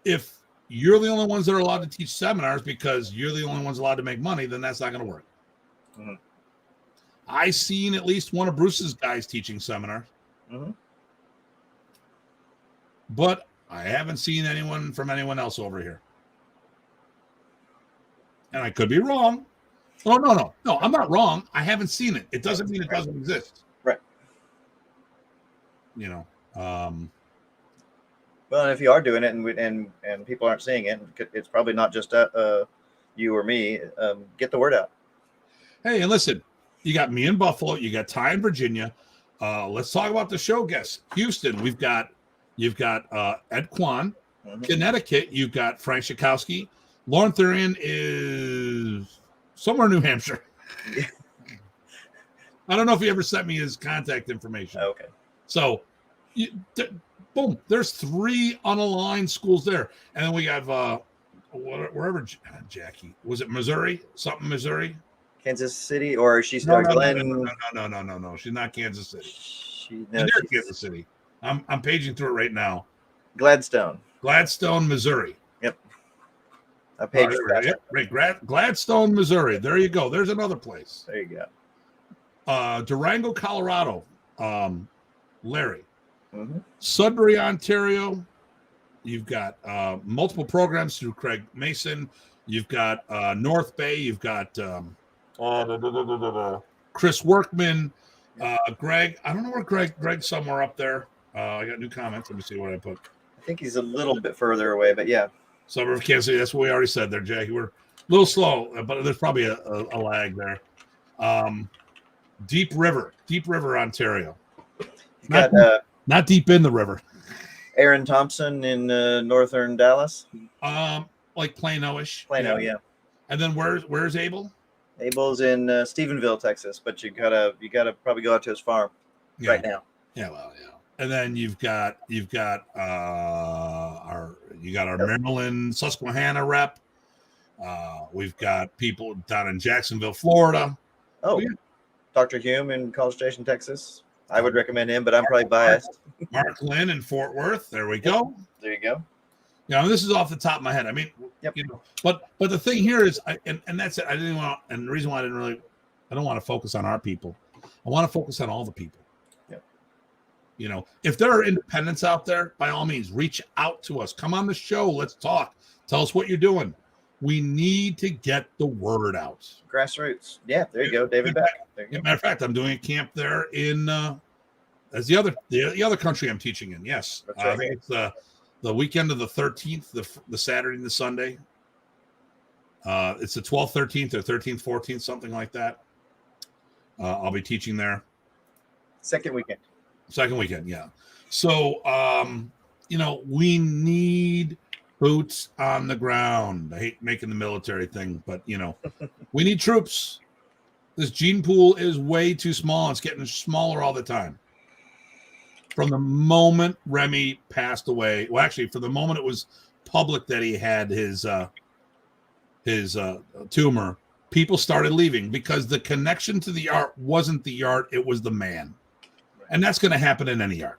If you're the only ones that are allowed to teach seminars because you're the only ones allowed to make money, then that's not going to work. Mm-hmm. I've seen at least one of Bruce's guys teaching seminars. Mm-hmm. But I haven't seen anyone from anyone else over here. And I could be wrong. Oh, no, I'm not wrong. I haven't seen it. It doesn't mean it doesn't exist. Right. Well, if you are doing it and people aren't seeing it, it's probably not just you or me. Get the word out. Hey, and listen, you got me in Buffalo. You got Ty in Virginia. Let's talk about the show guests. Houston, you've got Ed Kwan. Mm-hmm. Connecticut, you've got Frank Schakowsky. Lauren Thurian is somewhere in New Hampshire. Yeah. I don't know if he ever sent me his contact information. Okay. So, boom, there's 3 unaligned schools there. And then we have, wherever Jackie, was it Missouri? Something Missouri? Kansas City, or she's No. She's not Kansas City. She's Kansas City. I'm paging through it right now. Gladstone, Missouri. Yep. I paged right. Gladstone, Missouri. There you go. There's another place. There you go. Durango, Colorado. Larry. Mm-hmm. Sudbury, Ontario. You've got multiple programs through Craig Mason. You've got North Bay. You've got Chris Workman. Greg. I don't know where Greg's somewhere up there. I got new comments. Let me see what I put. I think he's a little bit further away, but yeah. Suburb of Kansas City. That's what we already said there, Jackie. We're a little slow, but there's probably a lag there. Deep River, Ontario. Not deep in the river. Aaron Thompson in northern Dallas. Like Plano-ish. Plano, yeah. And then where's Abel? Abel's in Stephenville, Texas, but you gotta probably go out to his farm right now. Yeah, well, yeah. And then you've got our Maryland Susquehanna rep. We've got people down in Jacksonville, Florida. Oh, yeah. Dr. Hume in College Station, Texas. I would recommend him, but I'm probably biased. Mark Lynn in Fort Worth. There we go. There you go. This is off the top of my head. I mean, yep. But the thing here is, and that's it. I didn't want, and the reason why I don't want to focus on our people. I want to focus on all the people. Yep. If there are independents out there, by all means, reach out to us. Come on the show. Let's talk. Tell us what you're doing. We need to get the word out. Grassroots. Yeah, there you go, David Beck. There you go. Matter of fact, I'm doing a camp there in as the other country I'm teaching in. Yes, That's right. I think it's the weekend of the 13th, the Saturday and the Sunday. It's the 12th, 13th, or 13th, 14th, something like that. I'll be teaching there. Second weekend, yeah. So, we need boots on the ground. I hate making the military thing, but, we need troops. This gene pool is way too small. It's getting smaller all the time. From the moment Remy passed away, well, actually, from the moment it was public that he had his tumor, people started leaving because the connection to the art wasn't the art, it was the man. And that's going to happen in any art.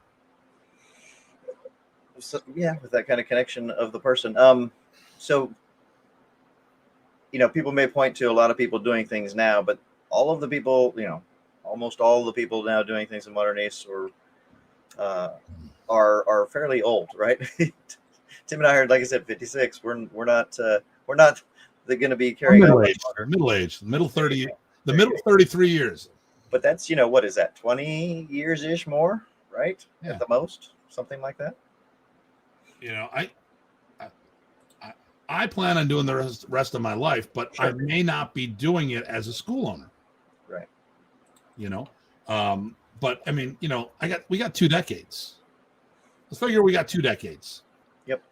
So, yeah, with that kind of connection of the person. So, people may point to a lot of people doing things now, but all of the people, almost all of the people now doing things in Modern Arnis are fairly old, right? Tim and I are, like I said, 56. We're not going to be carrying middle age, middle 30, the middle 33 years. But that's, what is that? 20 years ish more, right? Yeah. At the most, something like that. I plan on doing the rest of my life, but sure. I may not be doing it as a school owner. Right. But I mean, we got 2 decades. Let's figure we got 2 decades. Yep.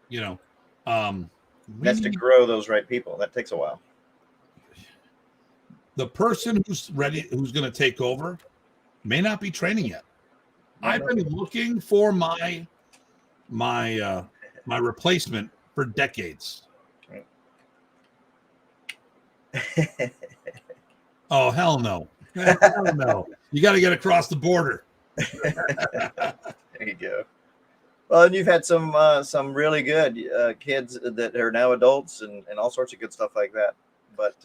That's to grow those right people. That takes a while. The person who's ready, who's going to take over, may not be training yet. I've been looking for my replacement for decades. Right. Oh, hell no. Hell no. You got to get across the border. There you go. Well, and you've had some really good kids that are now adults and all sorts of good stuff like that. But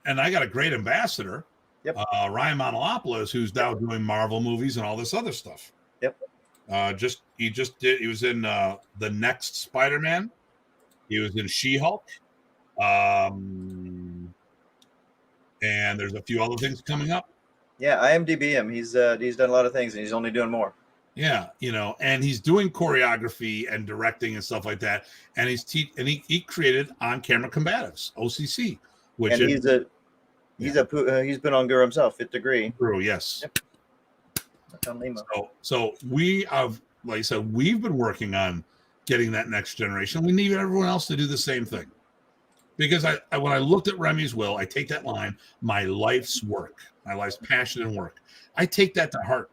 and I got a great ambassador, yep. Ryan Monolopoulos, who's now doing Marvel movies and all this other stuff. Yep. He was in the next Spider-Man. He was in She-Hulk. And there's a few other things coming up. Yeah, IMDb him. He's done a lot of things and he's only doing more. Yeah, and he's doing choreography and directing and stuff like that. And he created on-camera combatives, OCC, which and he's been on Guro himself, 5th Degree. Guro, yes. Yep. So we have, like I said, we've been working on getting that next generation. We need everyone else to do the same thing. Because when I looked at Remy's will, I take that line, my life's work, my life's passion and work. I take that to heart.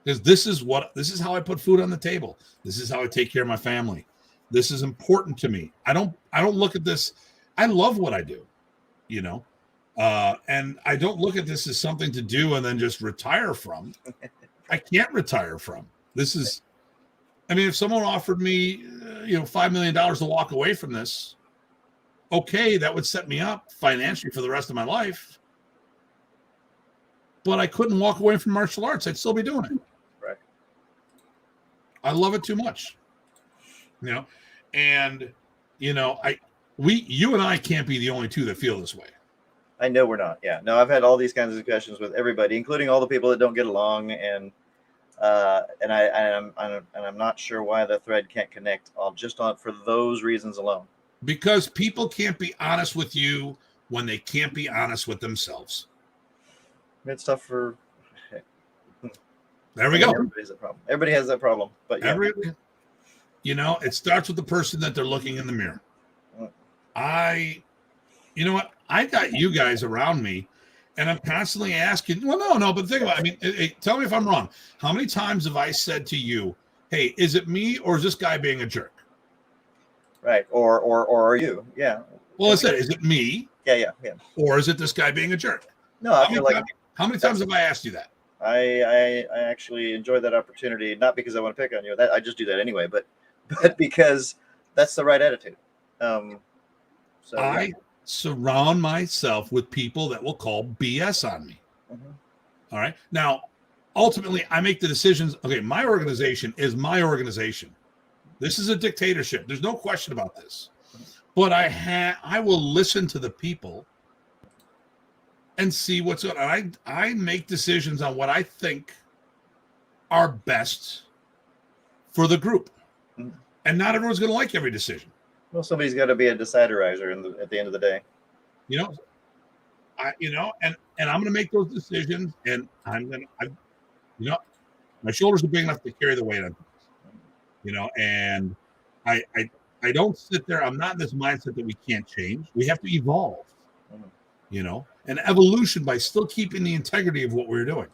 Because this is how I put food on the table. This is how I take care of my family. This is important to me. I don't look at this. I love what I do, and I don't look at this as something to do and then just retire from. I can't retire from. This is, if someone offered me, $5 million to walk away from this, okay, that would set me up financially for the rest of my life. But I couldn't walk away from martial arts. I'd still be doing it. Right. I love it too much. And you and I can't be the only two that feel this way. I know we're not. Yeah. No, I've had all these kinds of discussions with everybody, including all the people that don't get along, and I'm not sure why the thread can't connect. For those reasons alone. Because people can't be honest with you when they can't be honest with themselves. It's tough for. There we go. Everybody's a problem. Everybody has that problem, but yeah. It starts with the person that they're looking in the mirror. You know what? I got you guys around me, and I'm constantly asking. Well, no, but think about it. Tell me if I'm wrong. How many times have I said to you, "Hey, is it me or is this guy being a jerk?" Right, or are you? Yeah. Well, I said, is it me? Yeah. Or is it this guy being a jerk? No, I feel like. How many times have I asked you that? I actually enjoy that opportunity, not because I want to pick on you. I just do that anyway, but because that's the right attitude. I surround myself with people that will call BS on me. Mm-hmm. All right. Now, ultimately, I make the decisions. Okay, my organization is my organization. This is a dictatorship. There's no question about this. but I will listen to the people and see what's going on. I make decisions on what I think are best for the group. Mm. And not everyone's going to like every decision. Well, somebody's got to be a deciderizer at the end of the day. You know, and I'm going to make those decisions, and my shoulders are big enough to carry the weight on things, and I don't sit there. I'm not in this mindset that we can't change. We have to evolve, and evolution by still keeping the integrity of what we're doing.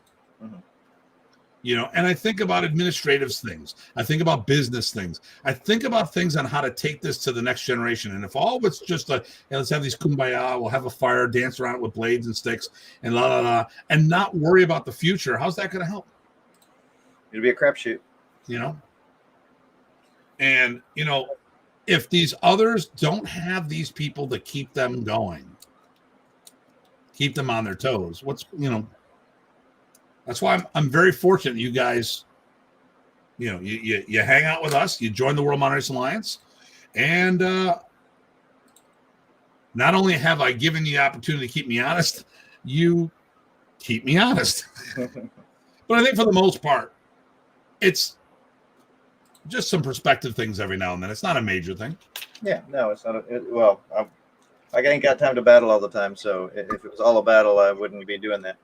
And I think about administrative things. I think about business things. I think about things on how to take this to the next generation. And if all of it's just let's have these kumbaya, we'll have a fire, dance around with blades and sticks and la la la, and not worry about the future, how's that going to help? It'll be a crapshoot. And if these others don't have these people to keep them going, keep them on their toes, that's why I'm very fortunate you guys, you hang out with us, you join the World Modern Arnis Alliance, and not only have I given you the opportunity to keep me honest, you keep me honest. But I think for the most part, it's just some perspective things every now and then. It's not a major thing. Yeah, no, it's not. I ain't got time to battle all the time, so if it was all a battle, I wouldn't be doing that.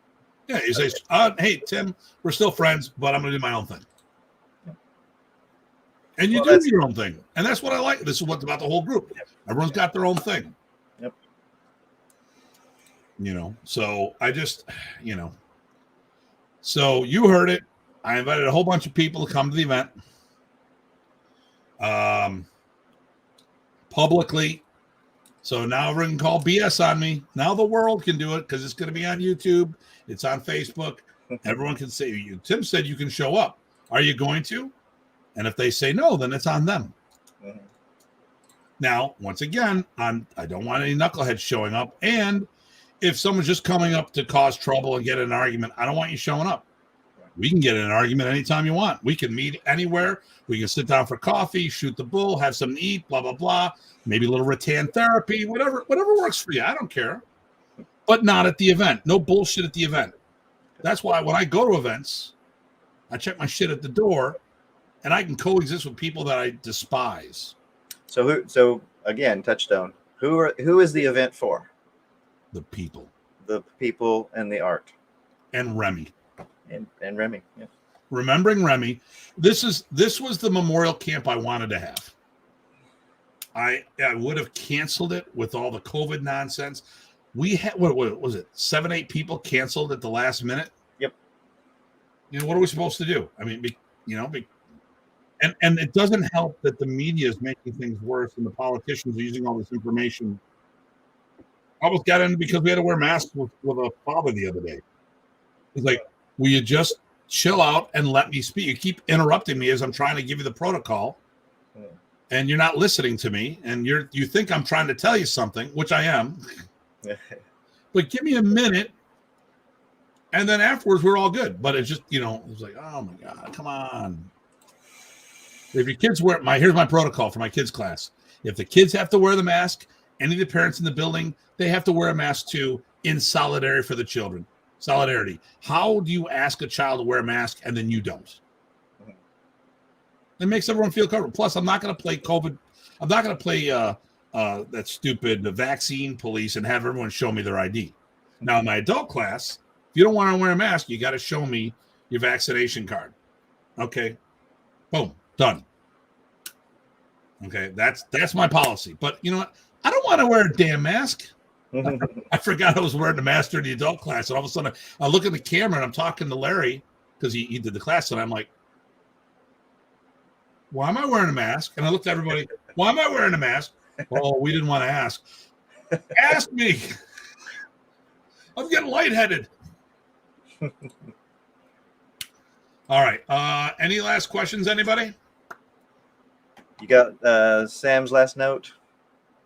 Yeah, you say, hey, Tim, we're still friends, but I'm going to do my own thing. And you do your own thing. And that's what I like. This is what's about the whole group. Yep. Everyone's got their own thing. Yep. So I just, so you heard it. I invited a whole bunch of people to come to the event. Publicly. So now everyone can call BS on me. Now the world can do it because it's going to be on YouTube. It's on Facebook. Everyone can say, Tim said you can show up. Are you going to? And if they say no, then it's on them. Mm-hmm. Now, once again, I don't want any knuckleheads showing up. And if someone's just coming up to cause trouble and get in an argument, I don't want you showing up. We can get in an argument anytime you want. We can meet anywhere. We can sit down for coffee, shoot the bull, have something to eat, blah, blah, blah. Maybe a little rattan therapy, whatever works for you. I don't care. But not at the event. No bullshit at the event. That's why when I go to events, I check my shit at the door, and I can coexist with people that I despise. So again, touchstone. Who is the event for? The people. The people and the art. And Remy. And Remy. Yeah. Remembering Remy. This was the memorial camp I wanted to have. I would have canceled it with all the COVID nonsense. We had, what was it, 7-8 people canceled at the last minute? Yep. What are we supposed to do? I mean, and it doesn't help that the media is making things worse and the politicians are using all this information. I almost got in because we had to wear masks with a father the other day. He's like, will you just chill out and let me speak? You keep interrupting me as I'm trying to give you the protocol. And you're not listening to me, and you think I'm trying to tell you something, which I am. But give me a minute, and then afterwards we're all good. But it's just, it was like, oh my God, come on. If your kids here's my protocol for my kids' class. If the kids have to wear the mask, any of the parents in the building, they have to wear a mask too, in solidarity for the children. Solidarity. How do you ask a child to wear a mask and then you don't? It makes everyone feel comfortable. Plus, I'm not going to play COVID. I'm not going to play that stupid vaccine police and have everyone show me their ID. Now, in my adult class, if you don't want to wear a mask, you got to show me your vaccination card. Okay. Boom. Done. Okay. That's my policy. But you know what? I don't want to wear a damn mask. I forgot I was wearing the mask during the adult class. And all of a sudden, I look at the camera and I'm talking to Larry because he did the class. And I'm like, why am I wearing a mask? And I looked at everybody, why am I wearing a mask? Oh, we didn't want to ask. Ask me. I'm getting lightheaded. All right. Any last questions, anybody? You got Sam's last note,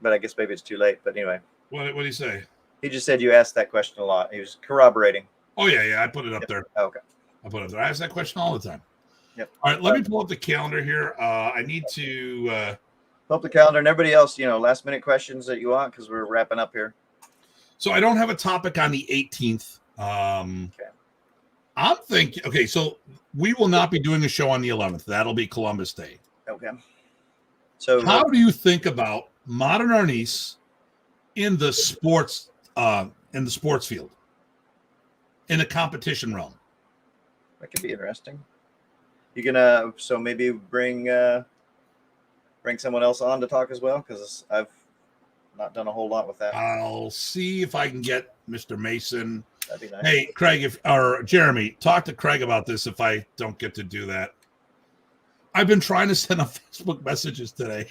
but I guess maybe it's too late. But anyway. What did he say? He just said you asked that question a lot. He was corroborating. Oh, yeah. I put it up there. Okay. I put it up there. I ask that question all the time. Yep. All right, let me pull up the calendar here. I need to up the calendar, and everybody else, last minute questions that you want, because we're wrapping up here. So I don't have a topic on the 18th. Okay. I'm thinking, okay, so we will not be doing a show on the 11th. That'll be Columbus Day. Okay. So how do you think about Modern Arnis in the sports field, in the competition realm? That could be interesting. You gonna maybe bring someone else on to talk as well, because I've not done a whole lot with that. I'll see if I can get Mr. Mason. That'd be nice. Hey, Craig, or Jeremy, talk to Craig about this if I don't get to do that. I've been trying to send out Facebook messages today.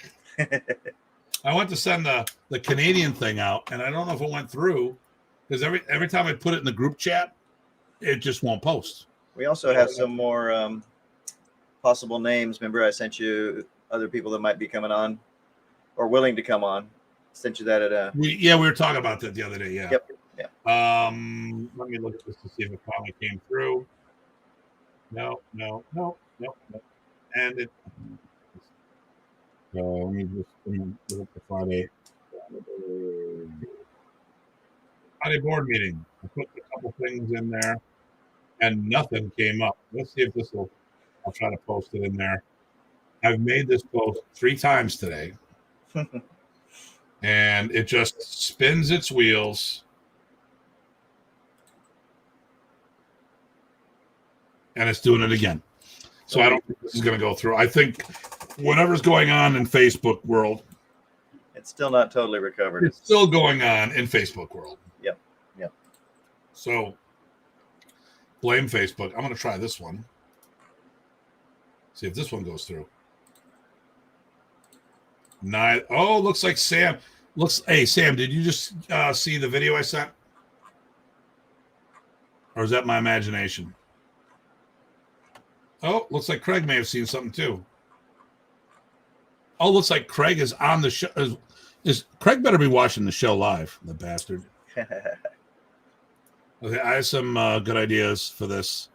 I went to send the Canadian thing out, and I don't know if it went through, because every time I put it in the group chat, it just won't post. We also have some more possible names. Remember, I sent you other people that might be coming on or willing to come on. Sent you that at we were talking about that the other day. Yeah. Yep. Let me look at this to see if it finally came through. No. And it. Let me look at the Friday board meeting. I put a couple things in there, and nothing came up. Let's see if this will. I'll try to post it in there. I've made this post 3 times today, and it just spins its wheels. And it's doing it again. So I don't think this is going to go through. I think whatever's going on in Facebook world, it's still not totally recovered. It's still going on in Facebook world. Yep. So blame Facebook. I'm going to try this one. See if this one goes through. Looks like Sam. Hey, Sam, did you just see the video I sent? Or is that my imagination? Oh, looks like Craig may have seen something too. Oh, looks like Craig is on the show. Is Craig better be watching the show live, the bastard. Okay, I have some good ideas for this.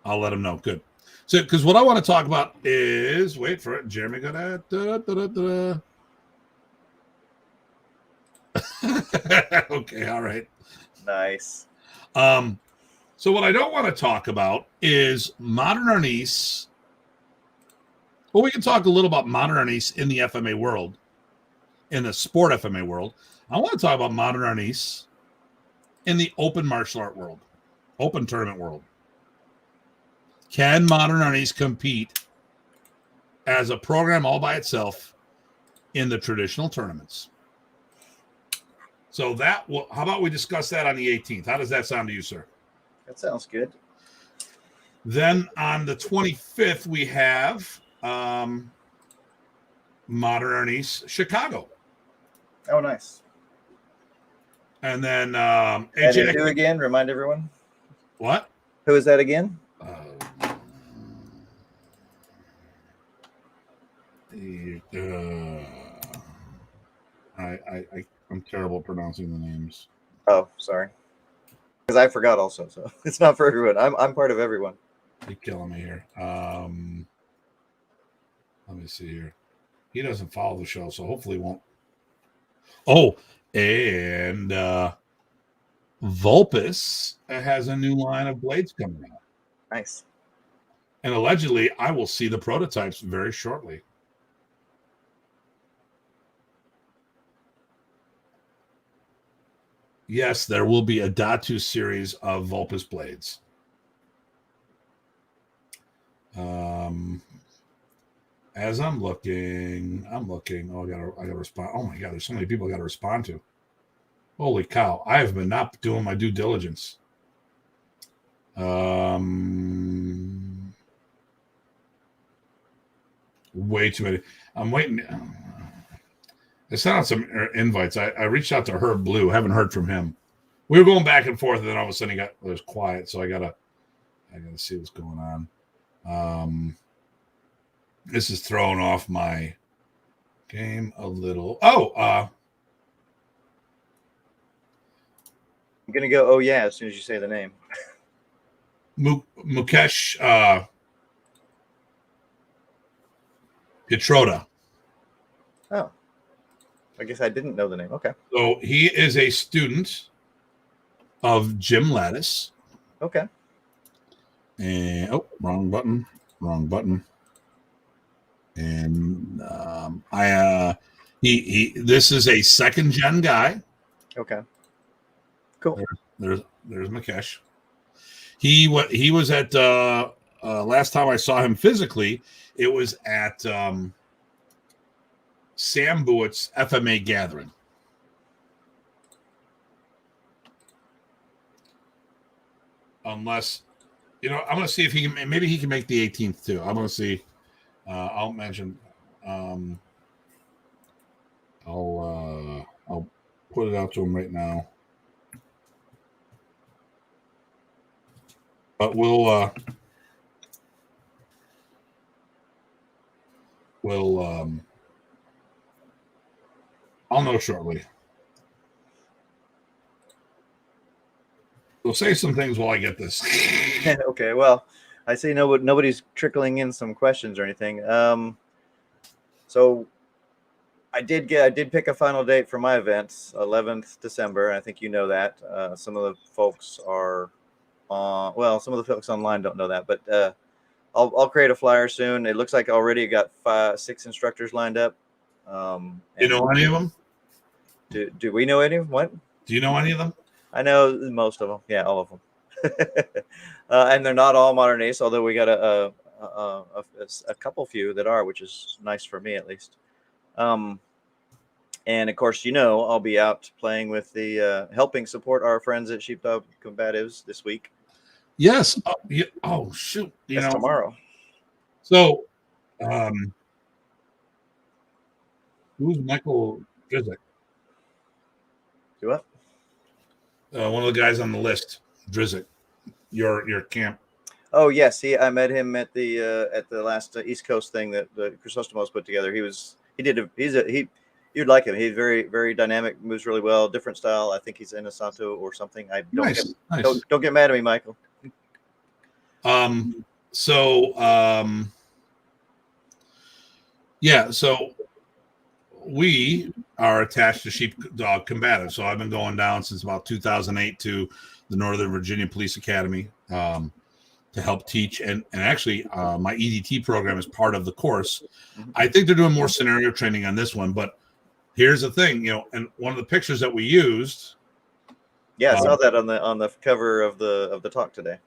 I'll let him know. Good. So, because what I want to talk about is, wait for it. Jeremy got that. Okay, all right. Nice. So what I don't want to talk about is Modern Arnis. Well, we can talk a little about Modern Arnis in the FMA world, in the sport FMA world. I want to talk about Modern Arnis in the open martial art world, open tournament world. Can Modern Arnis compete as a program all by itself in the traditional tournaments? So how about we discuss that on the 18th? How does that sound to you, sir? That sounds good. Then on the 25th, we have Modern Arnis Chicago. Oh, nice. And then and who again? Remind everyone. What? Who is that again? I'm terrible at pronouncing the names. Oh, sorry. Because I forgot also, so it's not for everyone. I'm part of everyone. You're killing me here. Let me see here. He doesn't follow the show, so hopefully he won't. Oh, and Vulpes has a new line of blades coming out. Nice. And allegedly, I will see the prototypes very shortly. Yes, there will be a Datu series of Vulpes blades. As I'm looking. Oh, I gotta respond. Oh my God, there's so many people I gotta respond to. Holy cow! I have been not doing my due diligence. Way too many. I'm waiting. I sent out some invites. I reached out to Herb Blue. Haven't heard from him. We were going back and forth, and then all of a sudden it was quiet. So I gotta see what's going on. This is throwing off my game a little. I'm gonna go. Oh yeah, as soon as you say the name. Mukesh Pietroda. Oh, I guess I didn't know the name. Okay. So he is a student of Jim Lattis. Okay. And wrong button. And he this is a second gen guy. Okay. Cool. There's Mukesh. He was at last time I saw him physically, it was at Sam Buick's FMA gathering. Unless, I'm going to see if he can. Maybe he can make the 18th too. I'm going to see. I'll mention. I'll put it out to him right now. But we'll I'll know shortly. We'll say some things while I get this. Okay. Well, I see nobody's trickling in some questions or anything. So I did pick a final date for my event, 11th December. I think you know that. Some of the folks are some of the folks online don't know that, but I'll create a flyer soon. It looks like already got 6 instructors lined up. You know any of them? Do we know any of them? What? Do you know any of them? I know most of them. Yeah, all of them. And they're not all Modern Ace, although we got a couple few that are, which is nice for me at least. And of course, I'll be out playing with the helping support our friends at Sheepdog Combatives this week. Yes. Oh shoot! That's tomorrow. So, who's Michael Drizek? Do what? One of the guys on the list, Drizek, your camp. Oh yes, I met him at the last East Coast thing that the Chrysostomos put together. You'd like him. He's very, very dynamic, moves really well, different style. I think he's in Asanto or something. Nice. Don't get mad at me, Michael. So we are attached to Sheepdog Combative. So I've been going down since about 2008 to the Northern Virginia Police Academy to help teach. And actually, my EDT program is part of the course. Mm-hmm. I think they're doing more scenario training on this one. But here's the thing, and one of the pictures that we used. Yeah, I saw that on the cover of the talk today.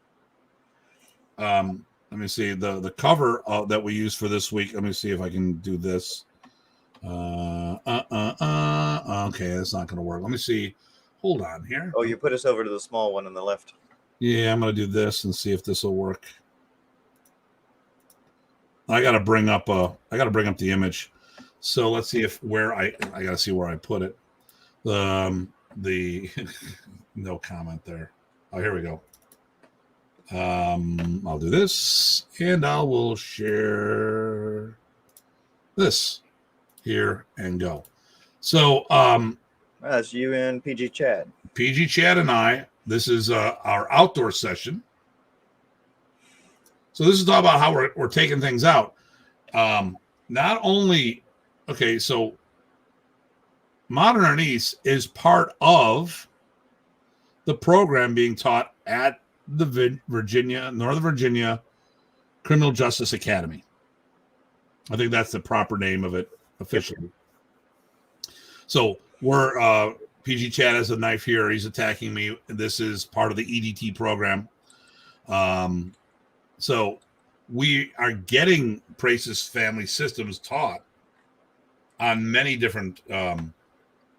Let me see the cover that we used for this week. Let me see if I can do this. Okay, that's not going to work. Let me see. Hold on here. Oh, you put us over to the small one on the left. Yeah, I'm going to do this and see if this will work. I got to bring up the image. So let's see I got to see where I put it. The no comment there. Oh, here we go. I'll do this and I will share this here and go. So that's you and PG Chad. PG Chad and I. This is our outdoor session. So this is all about how we're taking things out. Not only so Modern Arnis is part of the program being taught at the Northern Virginia Criminal Justice Academy. I think that's the proper name of it officially. So we're PG Chad has a knife here. He's attacking me. This is part of the EDT program. So we are getting Prace's family systems taught on many different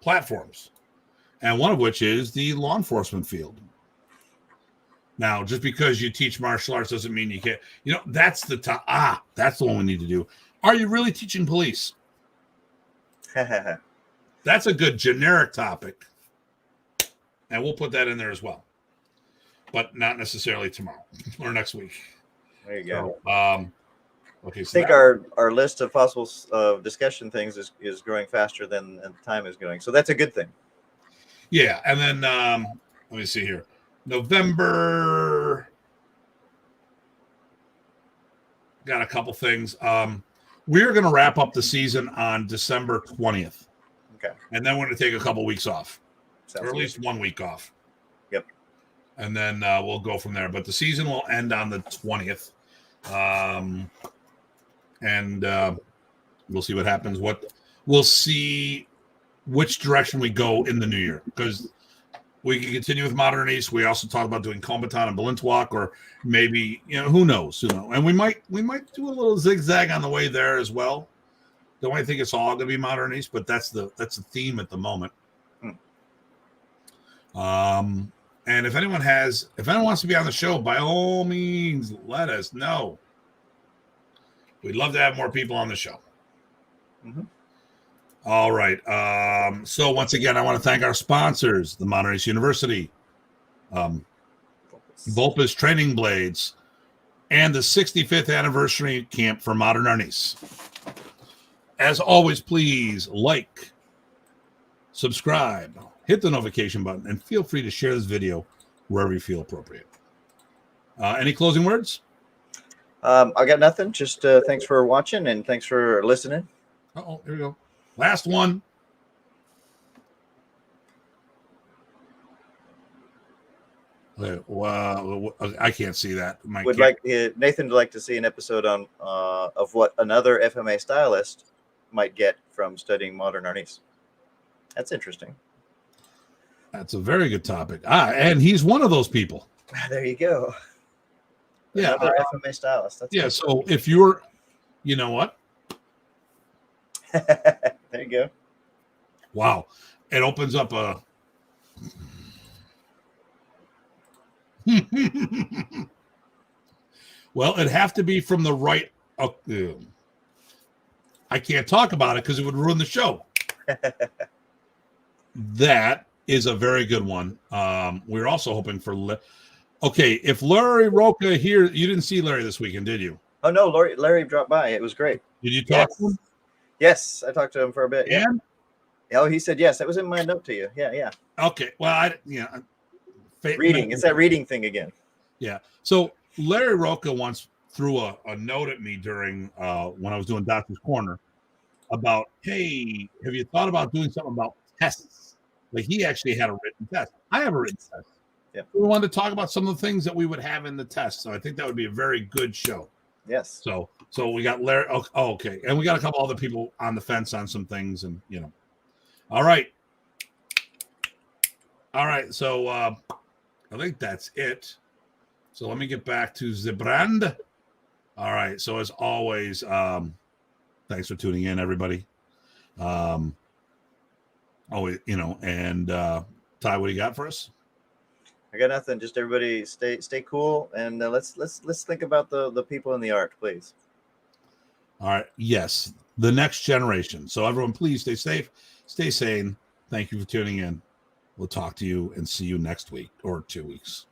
platforms, and one of which is the law enforcement field. Now, just because you teach martial arts doesn't mean you can't. That's that's the one we need to do. Are you really teaching police? That's a good generic topic, and we'll put that in there as well, but not necessarily tomorrow or next week. There you go. Okay, so I think our list of possible discussion things is growing faster than the time is going, so that's a good thing. Yeah, and then let me see here. November, got a couple things. we're going to wrap up the season on December 20th. Okay. And then we're going to take a couple weeks off. Sounds or at good. least 1 week off. Yep. And then we'll go from there. But the season will end on the 20th. And we'll see what happens. We'll see which direction we go in the new year. Because we can continue with Modern Arnis. We also talked about doing Combatant and Balintawak, or maybe, who knows? And we might do a little zigzag on the way there as well. Don't I think it's all going to be Modern Arnis, but that's the theme at the moment. And if anyone wants to be on the show, by all means, let us know. We'd love to have more people on the show. Mm-hmm. All right. So once again, I want to thank our sponsors, the Modern Arnis University, Vulpes Training Blades, and the 65th anniversary camp for Modern Arnis. As always, please like, subscribe, hit the notification button, and feel free to share this video wherever you feel appropriate. Any closing words? I got nothing. Just thanks for watching and thanks for listening. Uh-oh, here we go. Last one. Wow, I can't see that. Nathan would like to see an episode on of what another FMA stylist might get from studying Modern Arnis. That's interesting. That's a very good topic. And he's one of those people. There you go. Yeah, another FMA stylist. That's so if you're, you know what? There you go. Wow, it opens up a. Well, it'd have to be from the right. I can't talk about it because it would ruin the show. That is a very good one. We're also hoping for. Okay, if Larry Roca here, you didn't see Larry this weekend, did you? Oh no, Larry dropped by. It was great. Did you talk to him? Yes, I talked to him for a bit. Yeah. Oh, he said yes. That was in my note to you. Yeah. Okay. Well, reading. It's that reading thing again. Yeah. So Larry Roca once threw a note at me during when I was doing Doctor's Corner about, hey, have you thought about doing something about tests? Like, he actually had a written test. I have a written test. Yeah. We wanted to talk about some of the things that we would have in the test. So I think that would be a very good show. Yes. So we got Larry. Oh, okay. And we got a couple other people on the fence on some things, and All right. So I think that's it. So let me get back to the brand. All right. So as always, thanks for tuning in, everybody. And Ty, what do you got for us? I got nothing. Just everybody stay cool, and let's think about the people in the art, please. All right. Yes, the next generation. So everyone, please stay safe, stay sane. Thank you for tuning in. We'll talk to you and see you next week or 2 weeks.